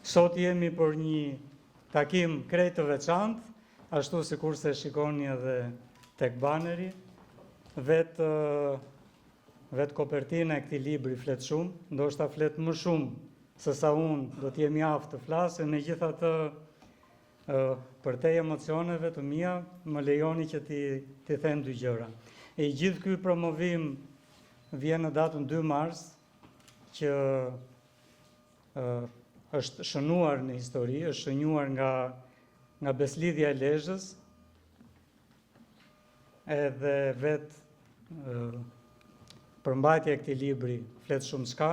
Sot jemi për një takim krejt të veçantë, ashtu sikur se shikoni edhe tek baneri, vetë kopertina e këtij libri flet shumë, ndoshta flet më shumë se sa unë do t'jem mjaft të flasë, megjithatë për te emocioneve të mia, më lejoni që ti them dy gjëra. E gjithë ky promovim vjen në datën 2 mars, që është shënuar në histori, është shënuar nga beslidhja e Lezhës, edhe vetë përmbajtja e këtij libri flet shumë çka,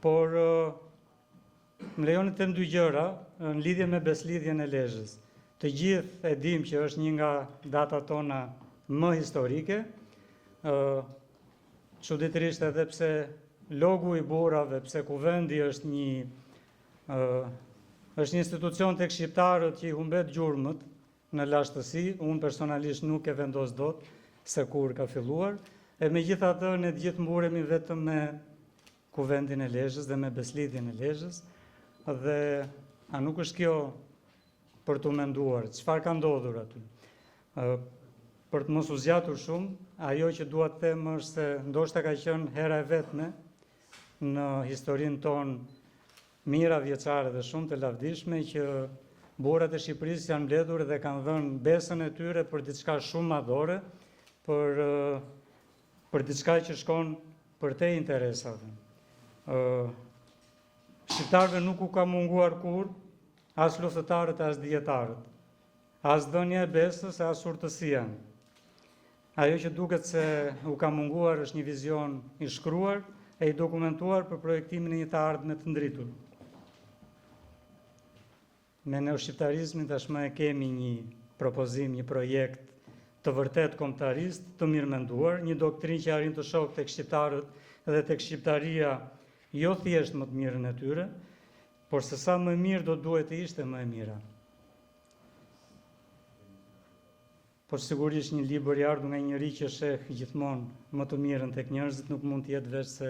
por më lejoni të them dy gjëra në lidhje me beslidhjen e Lezhës. Të gjithë e dim që është një nga datat tona më historike, çuditërisht edhe pse logu i burrave, pse kuvendi është një institucion tek shqiptarët që i humbet gjurmët në lashtësi, unë personalisht nuk e vendos dot se kur ka filluar, e megjithatë ne të gjithë mburemi vetëm me kuvendin e Lezhës dhe me beslidhjen e Lezhës, dhe a nuk është kjo për të menduar çfarë ka ndodhur aty. Për të mos u zgjatur shumë, ajo që dua të them është se ndoshta ka qenë hera e vetme në historinë tonë mira vjeçare dhe shumë të lavdishme që burrat e Shqipërisë janë mbledhur dhe kanë dhënë besën e tyre për diçka shumë madhore, për diçka që shkon përtej interesave. Shqiptarëve nuk u ka munguar kurrë, as luftëtarët, as dietarët, as dhënia e besës, as urtësia. Ajo që duket se u ka munguar është një vizion i shkruar e i dokumentuar për projektimin e një të ardhme të ndritur. Me neoshqiptarizmin tashmë e kemi një propozim, një projekt të vërtet kombëtarist, të mirëmenduar, një doktrinë që arrin të shokë tek shqiptarët dhe tek shqiptaria jo thjesht më të mirën e tyre, por se sa më mirë do duhet të ishte më e mira. Por sigurisht një libër i ardhur nga njëri që sheh gjithmonë më të mirën tek njerëzit nuk mund të jetë veç se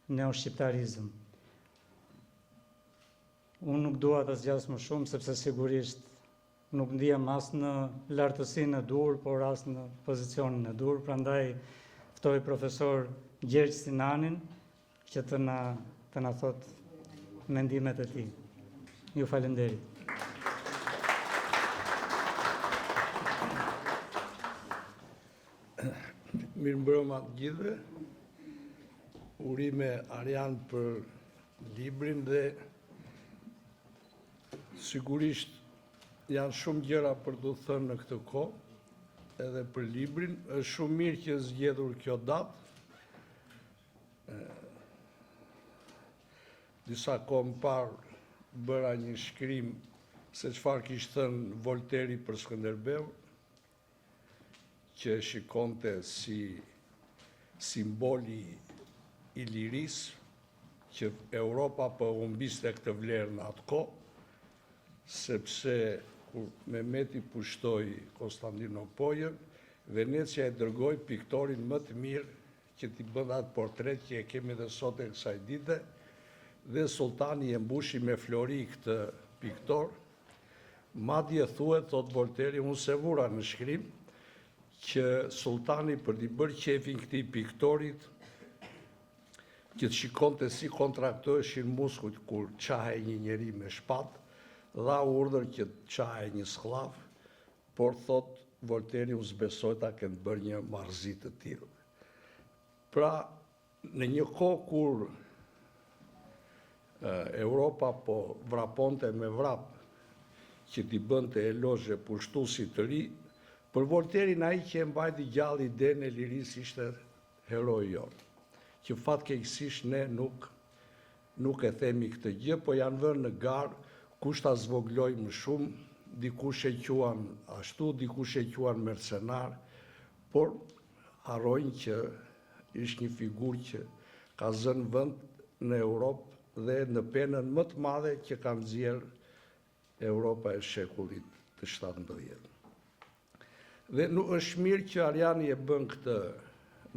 neoshqiptarizëm. Unë nuk dua ta zgjas më shumë, sepse sigurisht nuk ndihem as në lartësinë e dur, por as në pozicionin e dur, prandaj ftoj profesor Gjergj Sinanin që të na thot mendimet e tij. Ju falenderit. Mirëmbrëma të gjithëve. Urime Arjan për librin dhe sigurisht janë shumë gjëra për të thënë në këtë kohë, edhe për librin. Është shumë mirë që është zgjedhur kjo datë. Disa kohë më parë bëra një shkrim se çfarë kishte thënë Volteri për Skënderbeu, që shikonte si simboli i lirisë, që Europa po humbiste këtë vlerë në atë kohë, sepse kur Mehmeti pushtoi Konstantinopolën, Venecia e dërgoi piktorin më të mirë që t'i bën atë portret që e kemi dhe sot e kësaj dite, dhe sultani e mbushi me flori këtë piktor. Madje thuhet, thot Volteri, unë se vura në shkrim, që sultani për t'i bërë qefin këtij piktorit, që të shikonte si kontraktoheshin muskujt kur qahe një njeri me shpatë, dha urdhër që të qahe një skllav, por thot Volteri u zbesoi ta kenë bërë një marrëzi të tillë. Pra, në një kohë kur Europa po vraponte me vrap që t'i bënte elozhe pushtuesit të ri, për Volterin ai që e mbajti gjallë idenë e lirisë ishte heroi jonë. Që fatkeqësisht ne nuk e themi këtë gjë, po janë vënë në garë kush ta zvogloj më shumë, dikush e quan ashtu, dikush e quan mercenar, por harrojnë që ishte një figurë që ka zënë vend në Europë dhe në penën më të madhe që ka nxjerrë Europa e shekullit të 17. Dhe nuk është mirë që Arjani e bën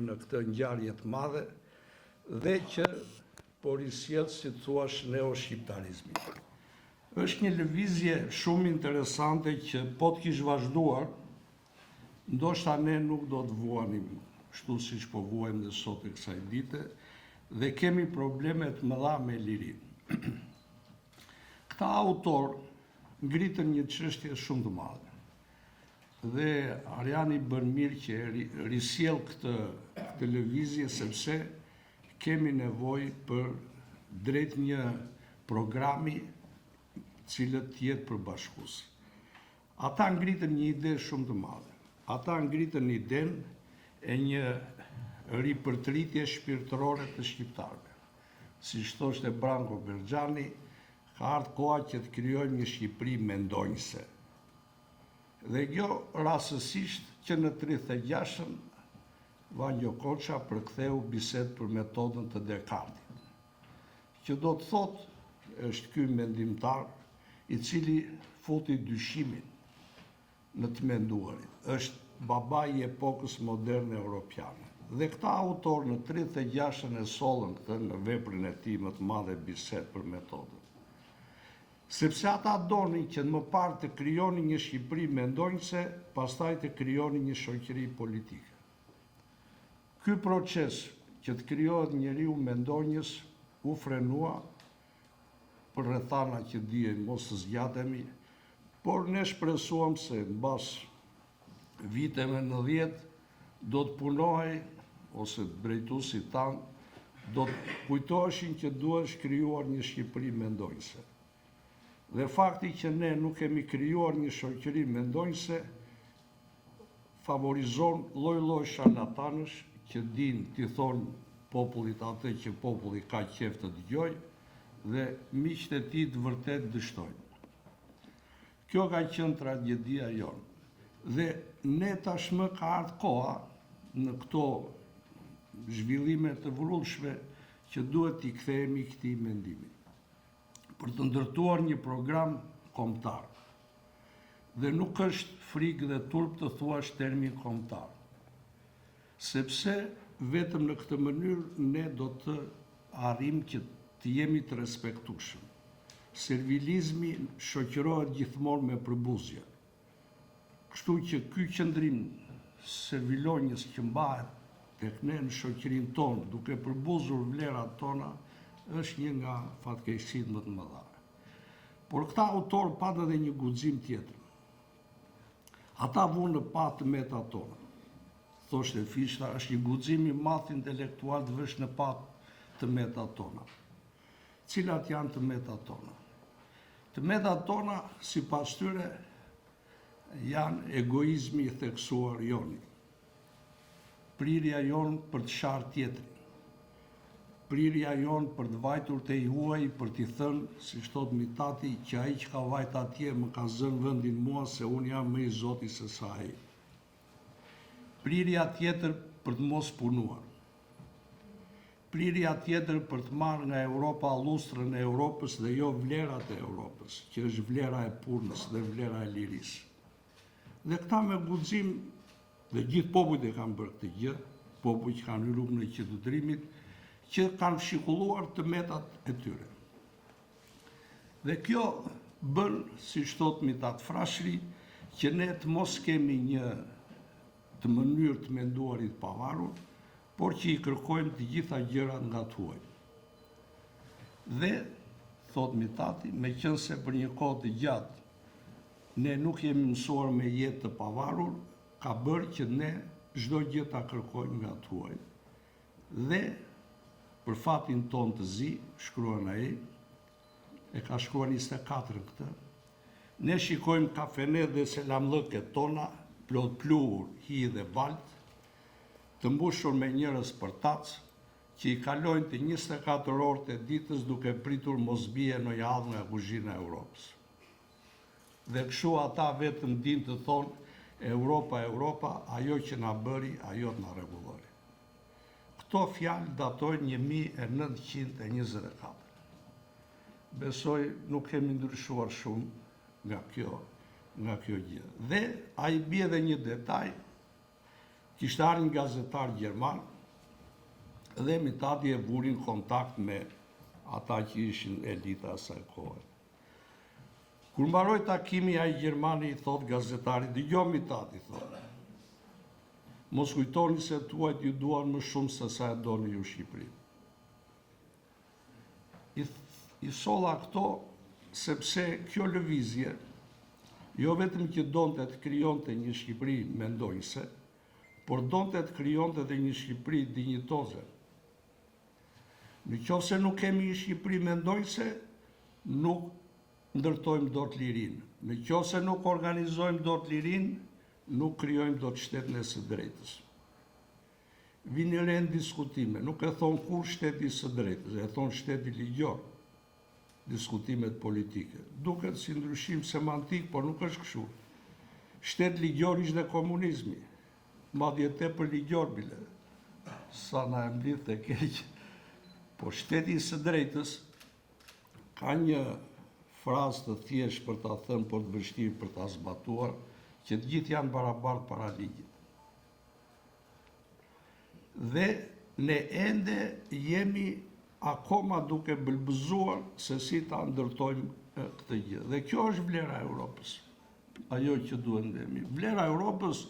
në këtë ngjarje të madhe dhe që po risjell, si thuash, neoshqiptarizmin. Është një lëvizje shumë interesante që po të kish vazhduar, ndoshta ne nuk do të vuanim shtu si që po vuajmë dhe sot e kësaj dite, dhe kemi problemet mëdha me lirinë. Këta autor ngritën një çështje shumë të madhe. Dhe Ariani bën mirë që risjell këtë lëvizje sepse kemi nevojë për drejt një programi cilët jetë përbashkues. Ata ngritën një ide shumë të madhe. Ata ngritën idenë e një ripërtritje shpirtërore të shqiptarëve. Si thoshte Branko Berxhani, ka ardhur koha që të krijojmë një Shqipëri mendonjëse. Dhe kjo rastësisht që në 36-ën Vanjo Koça përktheu bisedë për metodën të Descartesit, që do të thotë është ky mendimtar i cili futi dyshimin në të menduarit. Është babai i epokës moderne europiane. Dhe këta autor në 36-ën e sollën këtë në veprën e tij më të madhe bisedë për metodën. Sepse ata donin që më parë të krijonin një Shqipëri mendonjëse, pastaj të krijonin një shoqëri politike. Ky proces që të krijohet njeriu mendonjës u frenua për rrethana që dihen, mos të zgjatemi, por ne shpresuam se mbas viteve 90 do të punohej, ose drejtuesit tanë do të kujtoheshin që duhet krijuar një Shqipëri mendonjëse. Dhe fakti që ne nuk kemi krijuar një shoqëri mendonjëse favorizon lloj-lloj sharlatanësh që din t'i thonë popullit atë që populli ka qef të dëgjojë dhe miqtë e tij të vërtet dështojnë. Kjo ka qenë tragjedia jonë. Dhe ne tashmë ka ardhur koha në këto zhvillime të vrullshme që duhet t'i kthehemi këtij mendimi, për të ndërtuar një program kombëtar. Dhe nuk është frikë dhe turp të thuash termin kombëtar, sepse vetëm në këtë mënyrë ne do të arrijmë që të jemi të respektueshëm. Servilizmi shoqërohet gjithmonë me përbuzje. Kështu që ky qëndrim servilonjës që mbahet tek ne në shoqërinë tonë, duke përbuzur vlerat tona, është një nga fatkeqësitë më të mëdha. Por këta autor patën edhe një guxim tjetër. Ata vunë në patë të metat tona. Thoshte Fishta, është një guxim i madh intelektual të vësh në patë të metat tona. Cilat janë të metat tona? Të metat tona, sipas tyre, janë egoizmi i theksuar joni, prirja jonë për të sharë tjetrin, prirja jonë për të vajtur te i huaj për t'i thënë, si thot Mitati, që ai që ka vajt atje më ka zënë vendin mua se unë jam më i zoti se sa ai. Prirja tjetër për të mos punuar. Prirja tjetër për të marrë nga Europa lustrën e Europës dhe jo vlerat e Europës, që është vlera e punës dhe vlera e lirisë. Dhe këta me guxim, dhe gjithë popujt e kanë bërë këtë gjë, popujt që kanë hyrë në qytetërimit, që kanë fshikulluar të metat e tyre. Dhe kjo bën, si thot Mitat Frashëri, që ne të mos kemi një të mënyrë të menduarit pavarur, por që i kërkojmë të gjitha gjërat nga tuaj. Dhe, thot Mitati, me qenë se për një kohë të gjatë, ne nuk jemi mësuar me jetë të pavarur, ka bërë që ne çdo gjë ta kërkojmë nga tuaj. Dhe, për fatin ton të zi, shkruan ai, e ka shkruar 24 këtë, ne shikojmë kafenet dhe selamllëket tona, plot pluhur, hi dhe balt, të mbushur me njerëz për tac, që i kalojnë të 24 orët e ditës duke pritur mos bie në javë nga kuzhina e Europës. Dhe kështu ata vetëm din të thonë, Europa, Europa, ajo që na bëri, ajo të na rregullori. Këto fjalë datojnë 1924. Besoj nuk kemi ndryshuar shumë nga kjo gjë. Dhe ai bie edhe një detaj, kishte ardhur një gazetar gjerman dhe Mitati e vurin kontakt me ata që ishin elita asaj kohe. Kur mbaroi takimi ai Gjermani i thot gazetari, dëgjoni tati, thot. Mos kujtoni se tuajt ju duan më shumë se sa e doni ju Shqipërinë. I solla këto sepse kjo lëvizje jo vetëm që donte të krijonte një Shqipëri mendojse, por donte të krijonte edhe një Shqipëri dinjitoze. Në qoftë se nuk kemi një Shqipëri mendojse, nuk ndërtojmë dot lirinë. Në qoftë se nuk organizojmë dot lirinë, nuk krijojmë dot shtetën e së drejtës. Vini re në diskutime, nuk e thon kur shteti i së drejtës, e thon shteti ligjor. Diskutimet politike. Duket si ndryshim semantik, por nuk është kështu. Shtet ligjor ishte komunizmi, madje tepër ligjor bile. Sa na e mblidh të keq. Po shteti i së drejtës ka një frazë të thjeshtë për ta thënë, por të vështirë për ta zbatuar, që të gjithë janë barabartë para ligjit. Dhe ne ende jemi akoma duke bëlbëzuar se si ta ndërtojmë këtë gjë. Dhe kjo është vlera e Europës. Ajo që duhet ndemi. Vlera e Europës,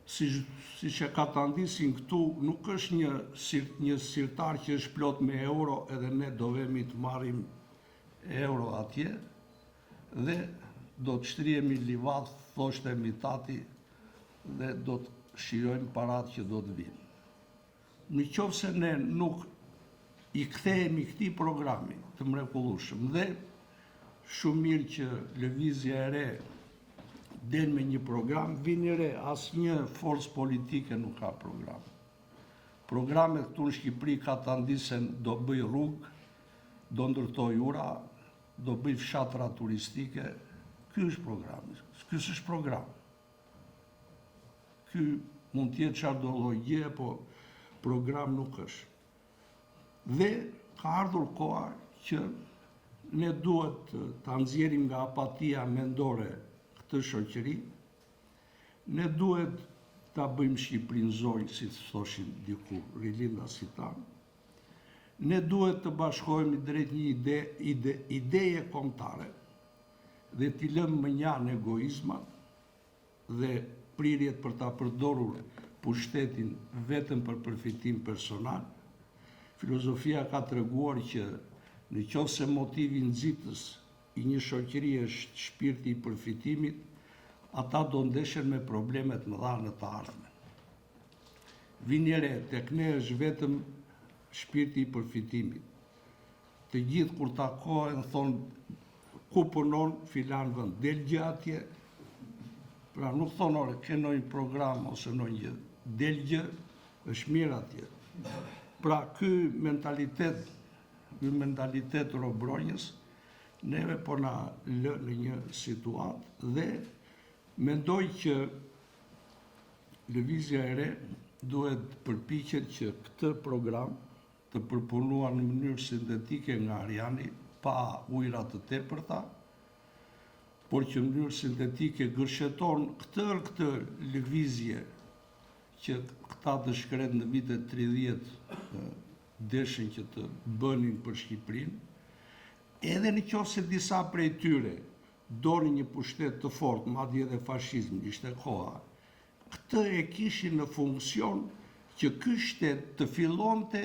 si që ka të ndisin këtu, nuk është një sirtar që është plot me euro edhe ne do vemi të marrim euro atje dhe do të shtrihemi livat, thoshte emitati, dhe do të shijojmë parat që do të vinë. Në qoftë se ne nuk i kthehemi këtij programi të mrekullueshëm dhe shumë mirë që lëvizja e re del me një program, vini re, asnjë forcë politike nuk ka program. Programet këtu në Shqipëri ka të ndisen do bëj rrugë, do ndërtoj ura, do bëj fshatra turistike. Ky është programi. Ky s'është program. Ky mund të jetë çfarëdo lloj gjë, po program nuk është. Dhe ka ardhur koha që ne duhet ta nxjerrim nga apatia mendore këtë shoqëri, ne duhet ta bëjmë Shqipërinë zonjë, si thoshin diku rilindas si tanë, ne duhet të bashkohemi drejt një ideje kombëtare dhe t'i lëmë mënjan egoizmat dhe prirjet për ta përdorur pushtetin vetëm për përfitim personal. Filozofia ka treguar që në qoftë se motivi nxitës i një shoqërie është shpirti i përfitimit, ata do ndeshen me problemet mëdha në të ardhmen. Vini re, tek ne është vetëm shpirti i përfitimit. Të gjithë kur takohen thonë ku punon filan vend, del gjë atje. Pra nuk thonë ore, ke ndonjë program ose ndonjë, del gjë, është mirë atje. Pra ky mentalitet robronjës neve po na lë në një situatë dhe mendoj që lëvizja e re duhet përpiqet që këtë program të përpunuar në mënyrë sintetike nga Ariani, pa ujëra të tepërta, por që në mënyrë sintetike gërsheton këtë lëvizje që këta të shkret në vitet 30 deshin që të bënin për Shqipërinë, edhe në qoftë se disa prej tyre doni një pushtet të fortë, madje edhe fashizmi, ishte koha, këtë e kishin në funksion që ky shtet të fillonte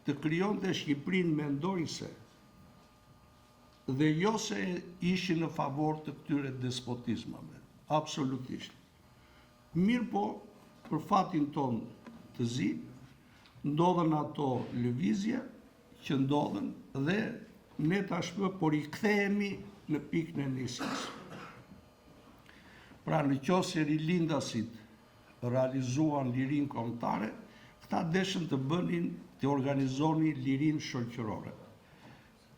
të krijonte Shqipërinë mendojse dhe jo se ishin në favor të këtyre despotizmave. Absolutisht. Mirë po, për fatin ton të zi, ndodhen ato lëvizje që ndodhen dhe ne tashmë por i kthehemi në pikën e nisjes. Pra në qoftë se rilindasit realizuan lirinë kombëtare, këta deshën të bënin, të organizonin lirinë shoqërore.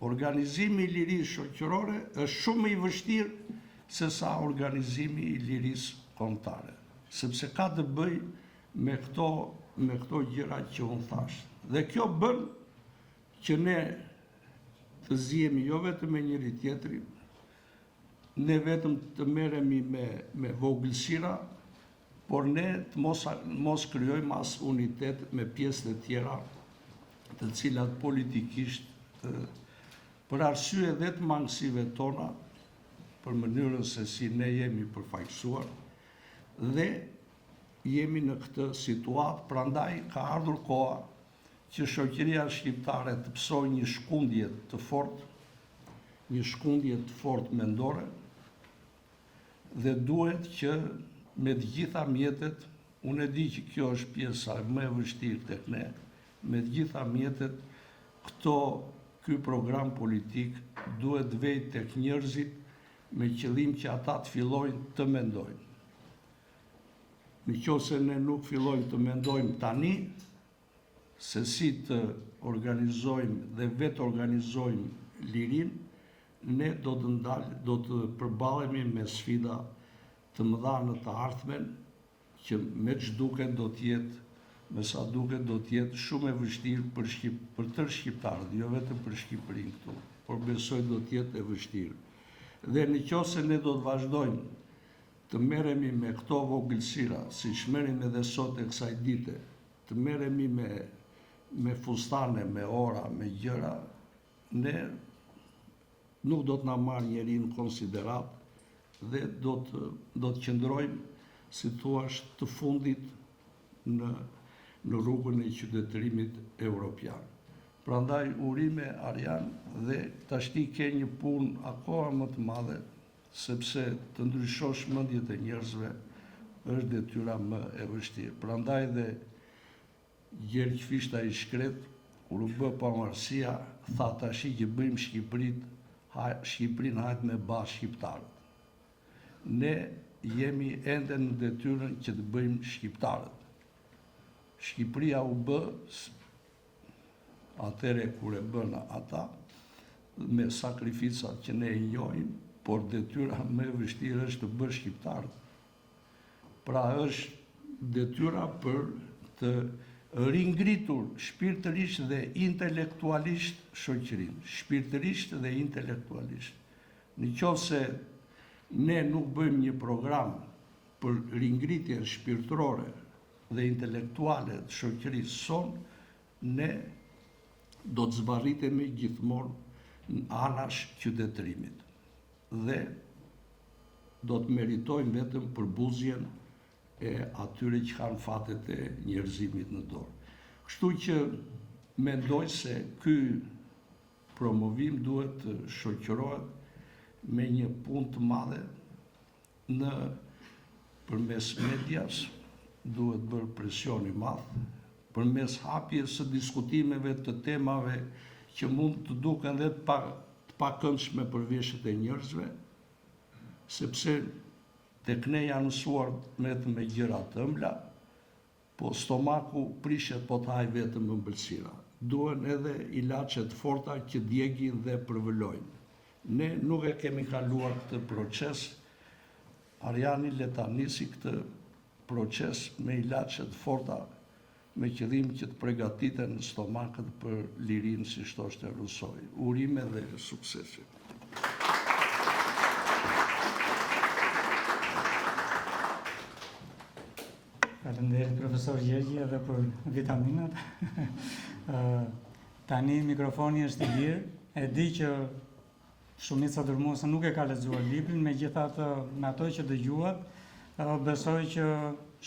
Organizimi i lirisë shoqërore është shumë më i vështirë se sa organizimi i lirisë kombëtare, sepse ka të bëjë me këto gjëra që unë thash. Dhe kjo bën që ne të zihemi jo vetëm me njëri tjetrin, ne vetëm të merremi me vogëlsira, por ne të mos krijojmë as unitet me pjesët e tjera, të cilat politikisht për arsye dhe të mangësive tona për mënyrën se si ne jemi përfaqësuar dhe jemi në këtë situatë, prandaj ka ardhur koha që shoqëria shqiptare të pësojë një shkundje të fortë mendore dhe duhet që me të gjitha mjetet, unë e di që kjo është pjesa më e vështirë tek ne, me të gjitha mjetet ky program politik duhet vejt tek njerëzit me qëllim që ata të fillojnë të mendojnë. Nëse ne nuk fillojmë të mendojmë tani, se si të organizojmë dhe vetë organizojmë lirin, ne do të përballemi me sfida të mëdha në të ardhmen, që me ç'duket do të jetë, me sa duket do të jetë shumë e vështirë për tërë shqiptarët, jo vetëm për Shqipërinë këtu, por besoj do të jetë e vështirë. Dhe nëse ne do të vazhdojmë të merremi me këto vogëlsira, siç merrem edhe sot e kësaj dite, të merremi me fustane, me ora, me gjëra, ne nuk do të na marrë njeri në konsiderat dhe do të qëndrojmë, si thua, të fundit në rrugën e qytetërimit evropian. Prandaj urime Arjan dhe tashti ke një punë akoma më të madhe, sepse të ndryshosh mendjet e njerëzve është detyra më e vështirë. Prandaj dhe Gjergj Fishta i Shkret, kur u bë pavarësia, tha tashi që bëjmë Shqipërinë hajt me bashkë shqiptarët. Ne jemi ende në detyrën që të bëjmë shqiptarët. Shqipëria u bë atëre kur e bën ata, me sakrificat që ne i njohim, por detyra më e vështirë është të bësh shqiptarët. Pra është detyra për të ringritur shpirtërisht dhe intelektualisht shoqërinë, shpirtërisht dhe intelektualisht. Nëse ne nuk bëjmë një program për ringritjen shpirtërore dhe intelektuale të shoqërisë sonë, ne do të zbarritemi gjithmonë në anash qytetërimit dhe do të meritojmë vetëm përbuzjen e atyre që kanë fatet e njerëzimit në dorë. Kështu që mendoj se ky promovim duhet të shoqërohet me një punë të madhe përmes medias, duhet bërë presion i madh, përmes hapjes së diskutimeve të temave që mund të duken dhe të pakëndshme për veshët e njerëzve, sepse tek ne janë mësuar vetëm me gjëra të ëmbla, po stomaku prishet po të hajë vetëm ëmbëlsira. Duhen edhe ilaçe të forta që djegin dhe përvëlojnë. Ne nuk e kemi kaluar këtë proces, Arjani le ta nisi këtë proces me ilaçe të forta, me qëllim që të përgatiten në stomakët për lirinë, si thoshte Rusoj. Urime dhe suksese. Faleminderit profesor Gjergji edhe për vitaminat. Tani mikrofoni është i lirë. E di që shumica dërmuese nuk e ka lexuar librin, megjithatë me ato që dëgjuat, besoj që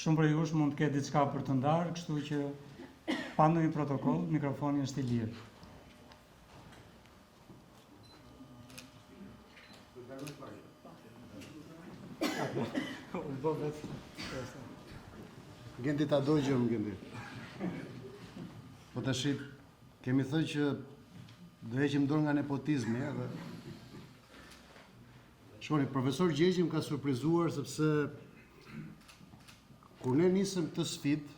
shumë prej jush mund të ketë diçka për të ndarë, kështu që pa ndonjë protokoll, mikrofoni është i lirë. Gendi ta dojgjëm, Gendi. Po tash kemi thënë që do heqim dorë nga nepotizmi, edhe. Shoni, profesor Gjergji më ka surprizuar sepse kur ne nisëm këtë sfidë,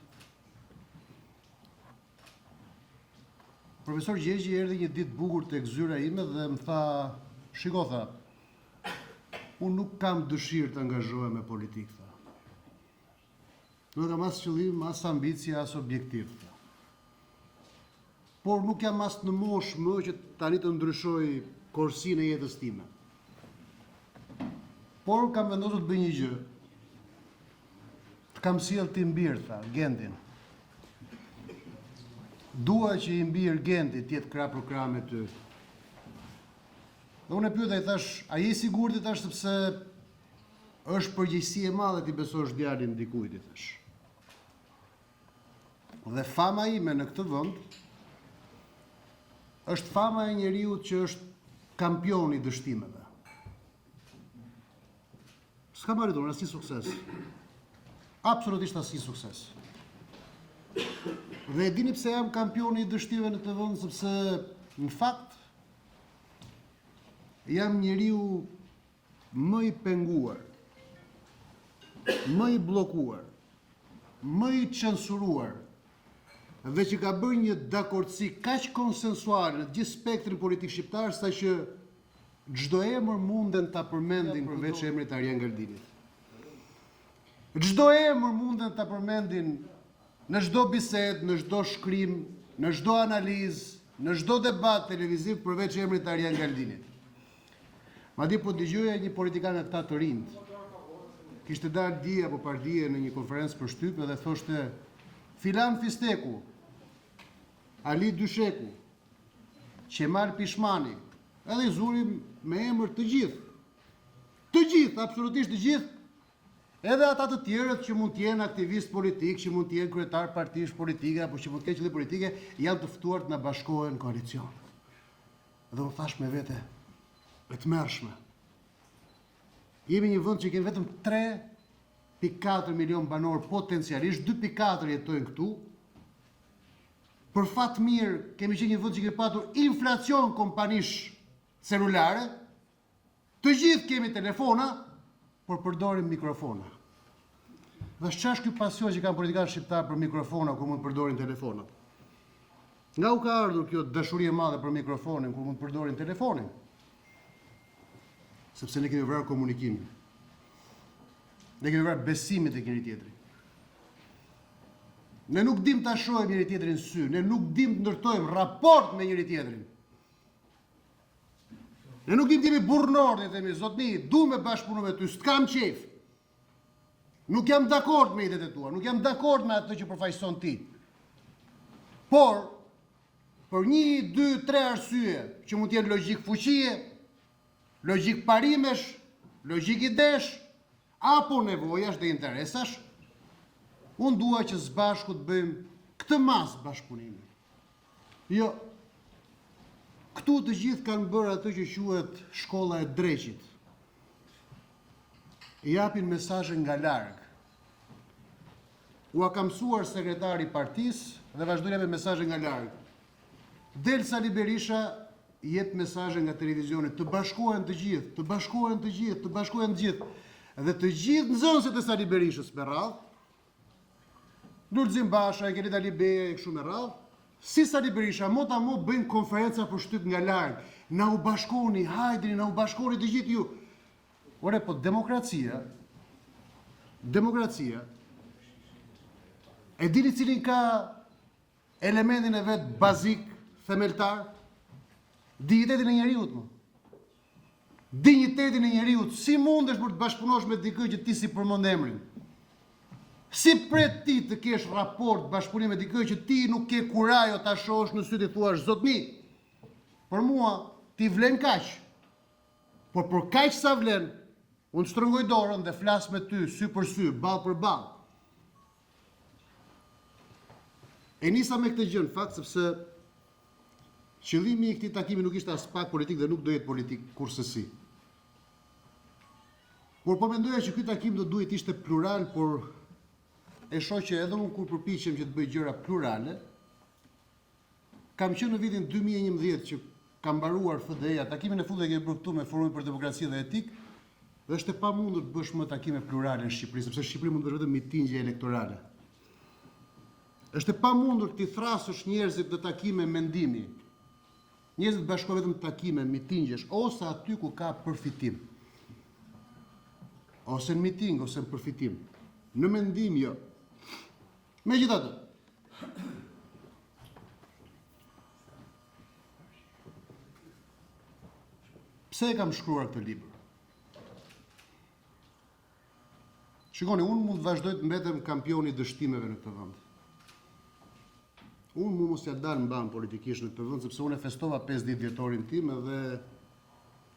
profesor Gjergji erdhi një ditë bukur tek zyra ime dhe më tha, shiko, tha, unë nuk kam dëshirë të angazhohem me politikë, tha. Nuk kam as qëllim, as ambicie, as objektiv, tha. Por nuk jam as në moshë më që tani të ndryshoj korsinë e jetës time. Por kam vendosur të bëj një gjë. Të kam sjell ti mbir, tha, Gendin. Dua që i mbir Gendi të jetë krah për krah me ty. Dhe unë e pyeta i thash, a je I sigurt I thash sepse është përgjegjësi e madhe ti besosh djalin dikujt I thash. Dhe fama ime në këtë vend është fama e njeriu që është kampion I dështimeve. S'kam arritur asnjë sukses. Absolutisht asnjë sukses. Dhe e dini pse jam kampion I dështimeve në këtë vend, sepse në fakt jam njeriu më I penguar, më I bllokuar, më I censuruar, dhe që ka bërë një dakordsi kaq konsensuale në gjithë spektrin politik shqiptar, saqë çdo emër munden ta përmendin përveç emrit Arjan Galdinit. Çdo emër munden ta përmendin në çdo bisedë, në çdo shkrim, në çdo analizë, në çdo debat televiziv përveç emrit Arjan Galdinit. Madje po dëgjoja një politikan nga këta të rinj. Kishte dalë dje apo pardje në një konferencë për shtypje dhe thoshte Filan Fisteku, Ali Dysheku, Qemal Pishmani, edhe I zuri me emër të gjithë. Të gjithë, absolutisht të gjithë. Edhe ata të tjerët që mund të jenë aktivist politik, që mund të jenë kryetar partish politike apo që mund të kenë qëllim politike, janë të ftuar të na bashkohen në koalicion. Dhe unë thash me vete, e të mërshme. Jemi një vend që kemi vetëm 3.4 milion banor potencialisht, 2.4 jetojnë këtu. Për fat mirë, kemi qenë një vend që kemi patur inflacion kompanish celulare, të gjithë kemi telefona, por përdorim mikrofona. Dhe ç'është ky pasion që kanë politikanë shqiptar për mikrofona kur mund të përdorin telefonat? Nga u ka ardhur kjo dashuri e madhe për mikrofonin kur mund të përdorin telefonin? Sepse ne kemi vrarë komunikimin. Ne kemi vrarë besimin tek njëri tjetri. Ne nuk dim ta shohim njëri tjetrin në sy, ne nuk dim të ndërtojmë raport me njëri tjetrin. Ne nuk dim të jemi burrnor, ne themi zotni, du me bashkëpunu me ty, s'kam qef. Nuk jam dakord me idetë tua, nuk jam dakord me atë që përfaqëson ti. Por, për 1, 2, 3 arsye që mund të jenë logjik fuqie, logjik parimesh, logjik idesh, apo nevojash dhe interesash, unë dua që së bashku të bëjmë këtë mas bashkëpunimi. Jo, këtu të gjithë kanë bërë atë që quhet shkolla e dreqit. I japin mesazhe nga larg. Ua ka mësuar sekretari I partisë dhe vazhdojnë me mesazhe nga larg. Del Sali Berisha I jep mesazhe nga televizioni, të bashkohen të gjithë, të bashkohen të gjithë, të bashkohen të gjithë. Dhe të gjithë nxënësit e Sali Berishës me radhë, Lulzim Basha, Egelit Alibeja e kështu me radhë, si Sali Berisha, mota mo bëjnë konferenca për shtyp nga larg. Na u bashkoni, hajdeni, na u bashkoni të gjithë ju. Ore, po demokracia, e dini cilin ka elementin e vetë bazik, themeltar? Dignitetin e njeriut, mo. Dignitetin e njeriut, si mundesh për të bashkëpunosh me dikë që ti si përmend emrin? Si pret ti të kesh raport bashkëpunim me dikë që ti nuk ke kurajo ta shohësh në sy të thuash zotni? Për mua ti vlen kaq. Por për kaq sa vlen, unë shtrëngoj dorën dhe flas me ty sy për sy, ball për ball. E nisa me këtë gjë në fakt sepse qëllimi I këtij takimi nuk ishte as pak politik dhe nuk do jetë politik kurrësi. Por po mendoja që ky takim do duhet ishte plural, por e shoh që edhe unë kur përpiqem që të bëj gjëra plurale, kam qenë në vitin 2011 që kam mbaruar FDE-ja, takimin e fundit e kemi bërë këtu me Forumin për Demokraci dhe Etik, dhe është e pamundur të bësh më takime plurale në Shqipëri, sepse në Shqipëri mund të bësh vetëm mitingje elektorale. Është e pamundur ti thrasësh njerëzit në takime mendimi. Njerëzit bashkohen vetëm takime, mitingjesh, ose aty ku ka përfitim. Ose në miting, ose në përfitim. Në mendim, jo. Megjithatë, pse e kam shkruar këtë libër? Shikoni, unë mund të vazhdoj të mbetem kampioni I dështimeve në këtë vend. Unë mund mos ja dal mban politikisht në këtë vend, sepse unë e festova 50 vjetorin tim edhe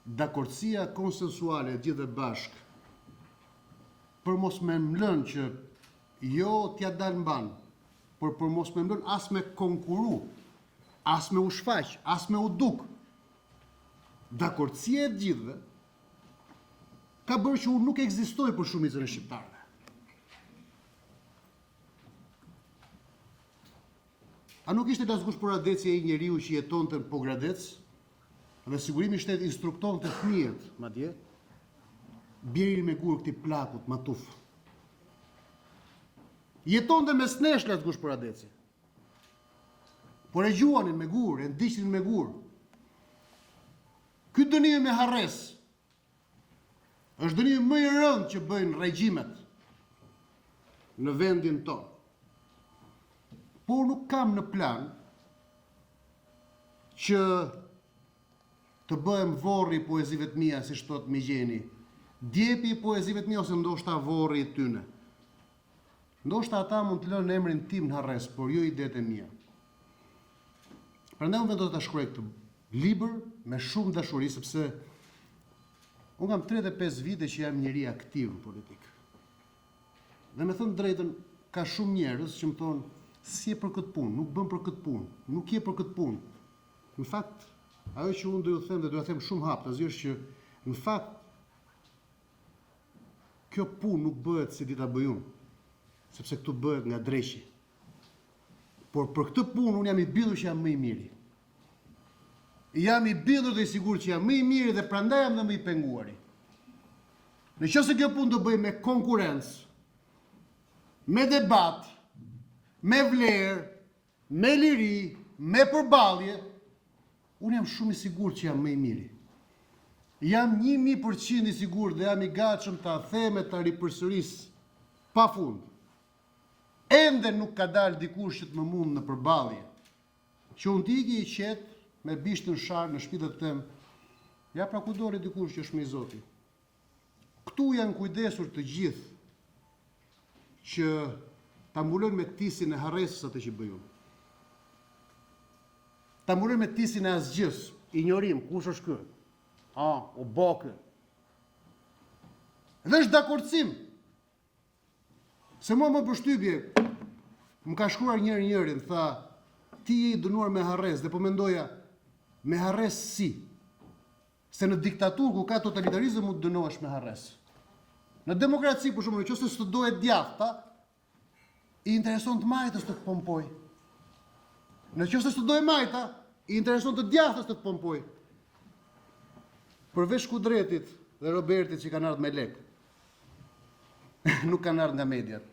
dakordësia konsensuale e gjithë bashkë për mos me mlën që jo t'ja dalë mban, por për mos me mlën as me konkuru, as me u shfaq, as me u duk. Dakordësia e gjithëve ka bërë që unë nuk ekzistoj për shumicën e shqiptarëve. A nuk ishte lasgush Poradeci ai njeriu që jetonte në Pogradec dhe sigurimisht e instruktonte fëmijët, madje, bjerin me gur këtij plakut matuf. Jetonte me snesh lasgush Poradeci. Por e gjuanin me gur, e ndiqnin me gur. Ky dënim me harres është dënimi më i rëndë që bëjnë regjimet në vendin tonë. Por nuk kam në plan që të bëhem vorri i poezive të mia, si thot Migjeni, djepi i poezive të mia ose ndoshta vorri i tyne. Ndoshta ata mund të lënë emrin tim në harres, por jo idetë e mia. Prandaj unë do ta shkruaj këtë libër me shumë dashuri, sepse unë kam 35 vite që jam njeri aktiv në politikë. Dhe me thënë drejtën, ka shumë njerëz që më thonë, si e për këtë punë, nuk bën për këtë punë, nuk je për këtë punë. Në fakt, ajo që unë do ju them dhe do ja them shumë haptas është që në fakt kjo punë nuk bëhet si dita bëj unë, sepse këtu bëhet nga dreqi. Por për këtë punë unë jam i bidhur që jam më i miri. Jam i bidhur dhe i sigurt që jam më i miri dhe prandaj jam dhe më i penguari. Nëse kjo punë do bëj me konkurrencë, me debat, me vlerë, me liri, me përballje, unë jam shumë i sigurt që jam më i miri. Jam 1000% i sigurt dhe jam i gatshëm ta them e ta ripërsëris pafund. Ende nuk ka dalë dikush që të më mund në përballje. Që unë tiki i qetë me bishtën sharë në shtëpinë të them, ja pra ku dori dikush që është me Zoti. Ktu janë kujdesur të gjithë që ta mbulojnë me tisin e harresës atë që bëjun. Ta mbulojnë me tisin e asgjës, injorim, kush është ky? U bokë. Dhe është dakordësim. Se mua më përshtypje, më ka shkruar njërin, tha, ti je i dënuar me harres, dhe po mendoja, me harres si? Se në diktaturë ku ka totalitarizëm mund të dënohesh me harres. Në demokraci, për shumë, nëse s'të dohet djathta, i intereson të majtës të pompoj. Nëse s'të dohet majta, i intereson të djathtës të pompoj. Përveç Kudretit dhe Robertit që kanë ardhur me lek. Nuk kanë ardhur nga mediat.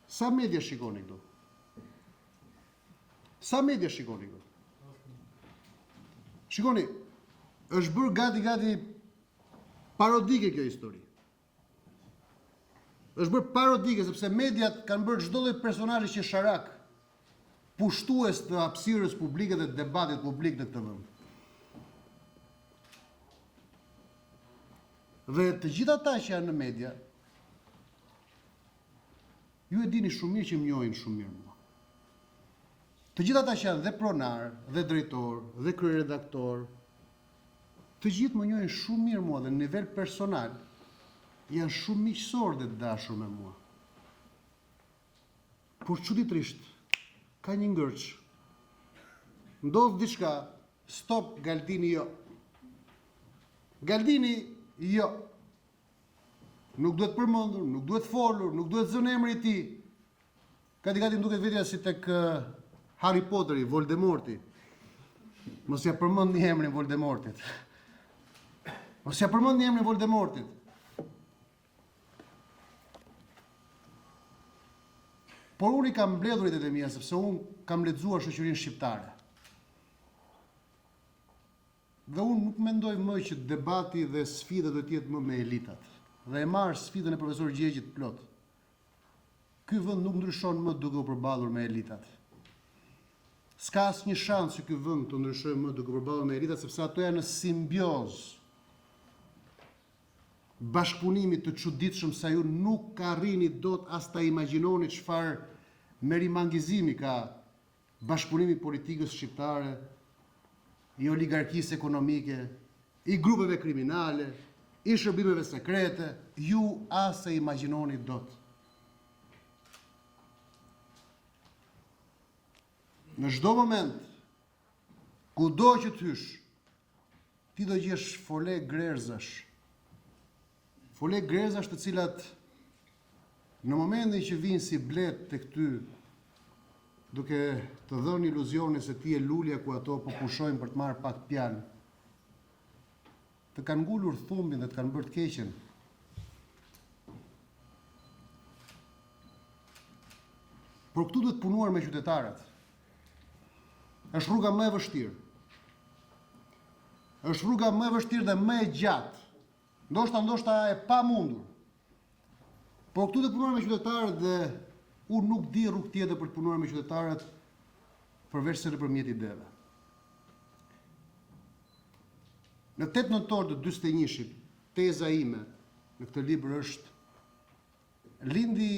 Sa media shikoni këtu? Sa media shikoni këtu? Shikoni, është bërë gati parodike kjo histori. Është bërë parodike sepse mediat kanë bërë çdo lloj personazhi që sharak, pushtues të hapësirës publike dhe të debatit publik në këtë vend. Dhe të gjithë ata që janë në media, ju e dini shumë mirë që më njohin shumë mirë mua. Të gjithë ata që janë dhe pronar, dhe drejtor, dhe kryeredaktor, të gjithë më njohin shumë mirë mua dhe në nivel personal janë shumë miqësorë dhe të dashur me mua. Por çuditërisht, ka një ngërç. Ndodh diçka, stop, Galdini jo. Galdini jo. Nuk duhet përmendur, nuk duhet folur, nuk duhet zënë emri i tij. Gati më duket vetja si tek Harry Potteri, Voldemorti. Mos ja përmendni emrin Voldemortit. Mos ja përmendni emrin Voldemortit. Por unë i kam mbledhur idetë e mia sepse unë kam lexuar shoqërinë shqiptare. Dhe unë nuk mendoj më që debati dhe sfida duhet të jetë më me elitat. Dhe e marr sfidën e profesor Gjegjit plot. Ky vend nuk ndryshon më duke u përballur me elitat. S'ka asnjë shans që ky vend të ndryshojë më duke u përballur me elitat sepse ato janë në simbiozë. Bashkëpunimit të çuditshëm sa ju nuk arrini dot as ta imagjinoni çfarë merimangizimi ka bashkëpunimi politikës shqiptare, i oligarkisë ekonomike, i grupeve kriminale, i shërbimeve sekrete, ju as se imagjinoni dot. Në çdo moment, kudo që të hysh, ti do gjesh fole grerzash. Fole grerzash të cilat në momentin që vinë si blet tek ty, duke të dhënë iluzione se ti e lulja ku ato po pushojnë për të marrë pak pjanë, të kanë ngulur thumbin dhe të kanë bërë të keqen. Por këtu duhet punuar me qytetarët. Është rruga më e vështirë. Është rruga më e vështirë dhe më e gjatë. Ndoshta e pamundur. Por këtu duhet punuar me qytetarët dhe unë nuk di rrugë tjetër për të punuar me qytetarët përveç se nëpërmjet ideve. Në 8 nëntor të 41-shit, teza ime në këtë libër është lindi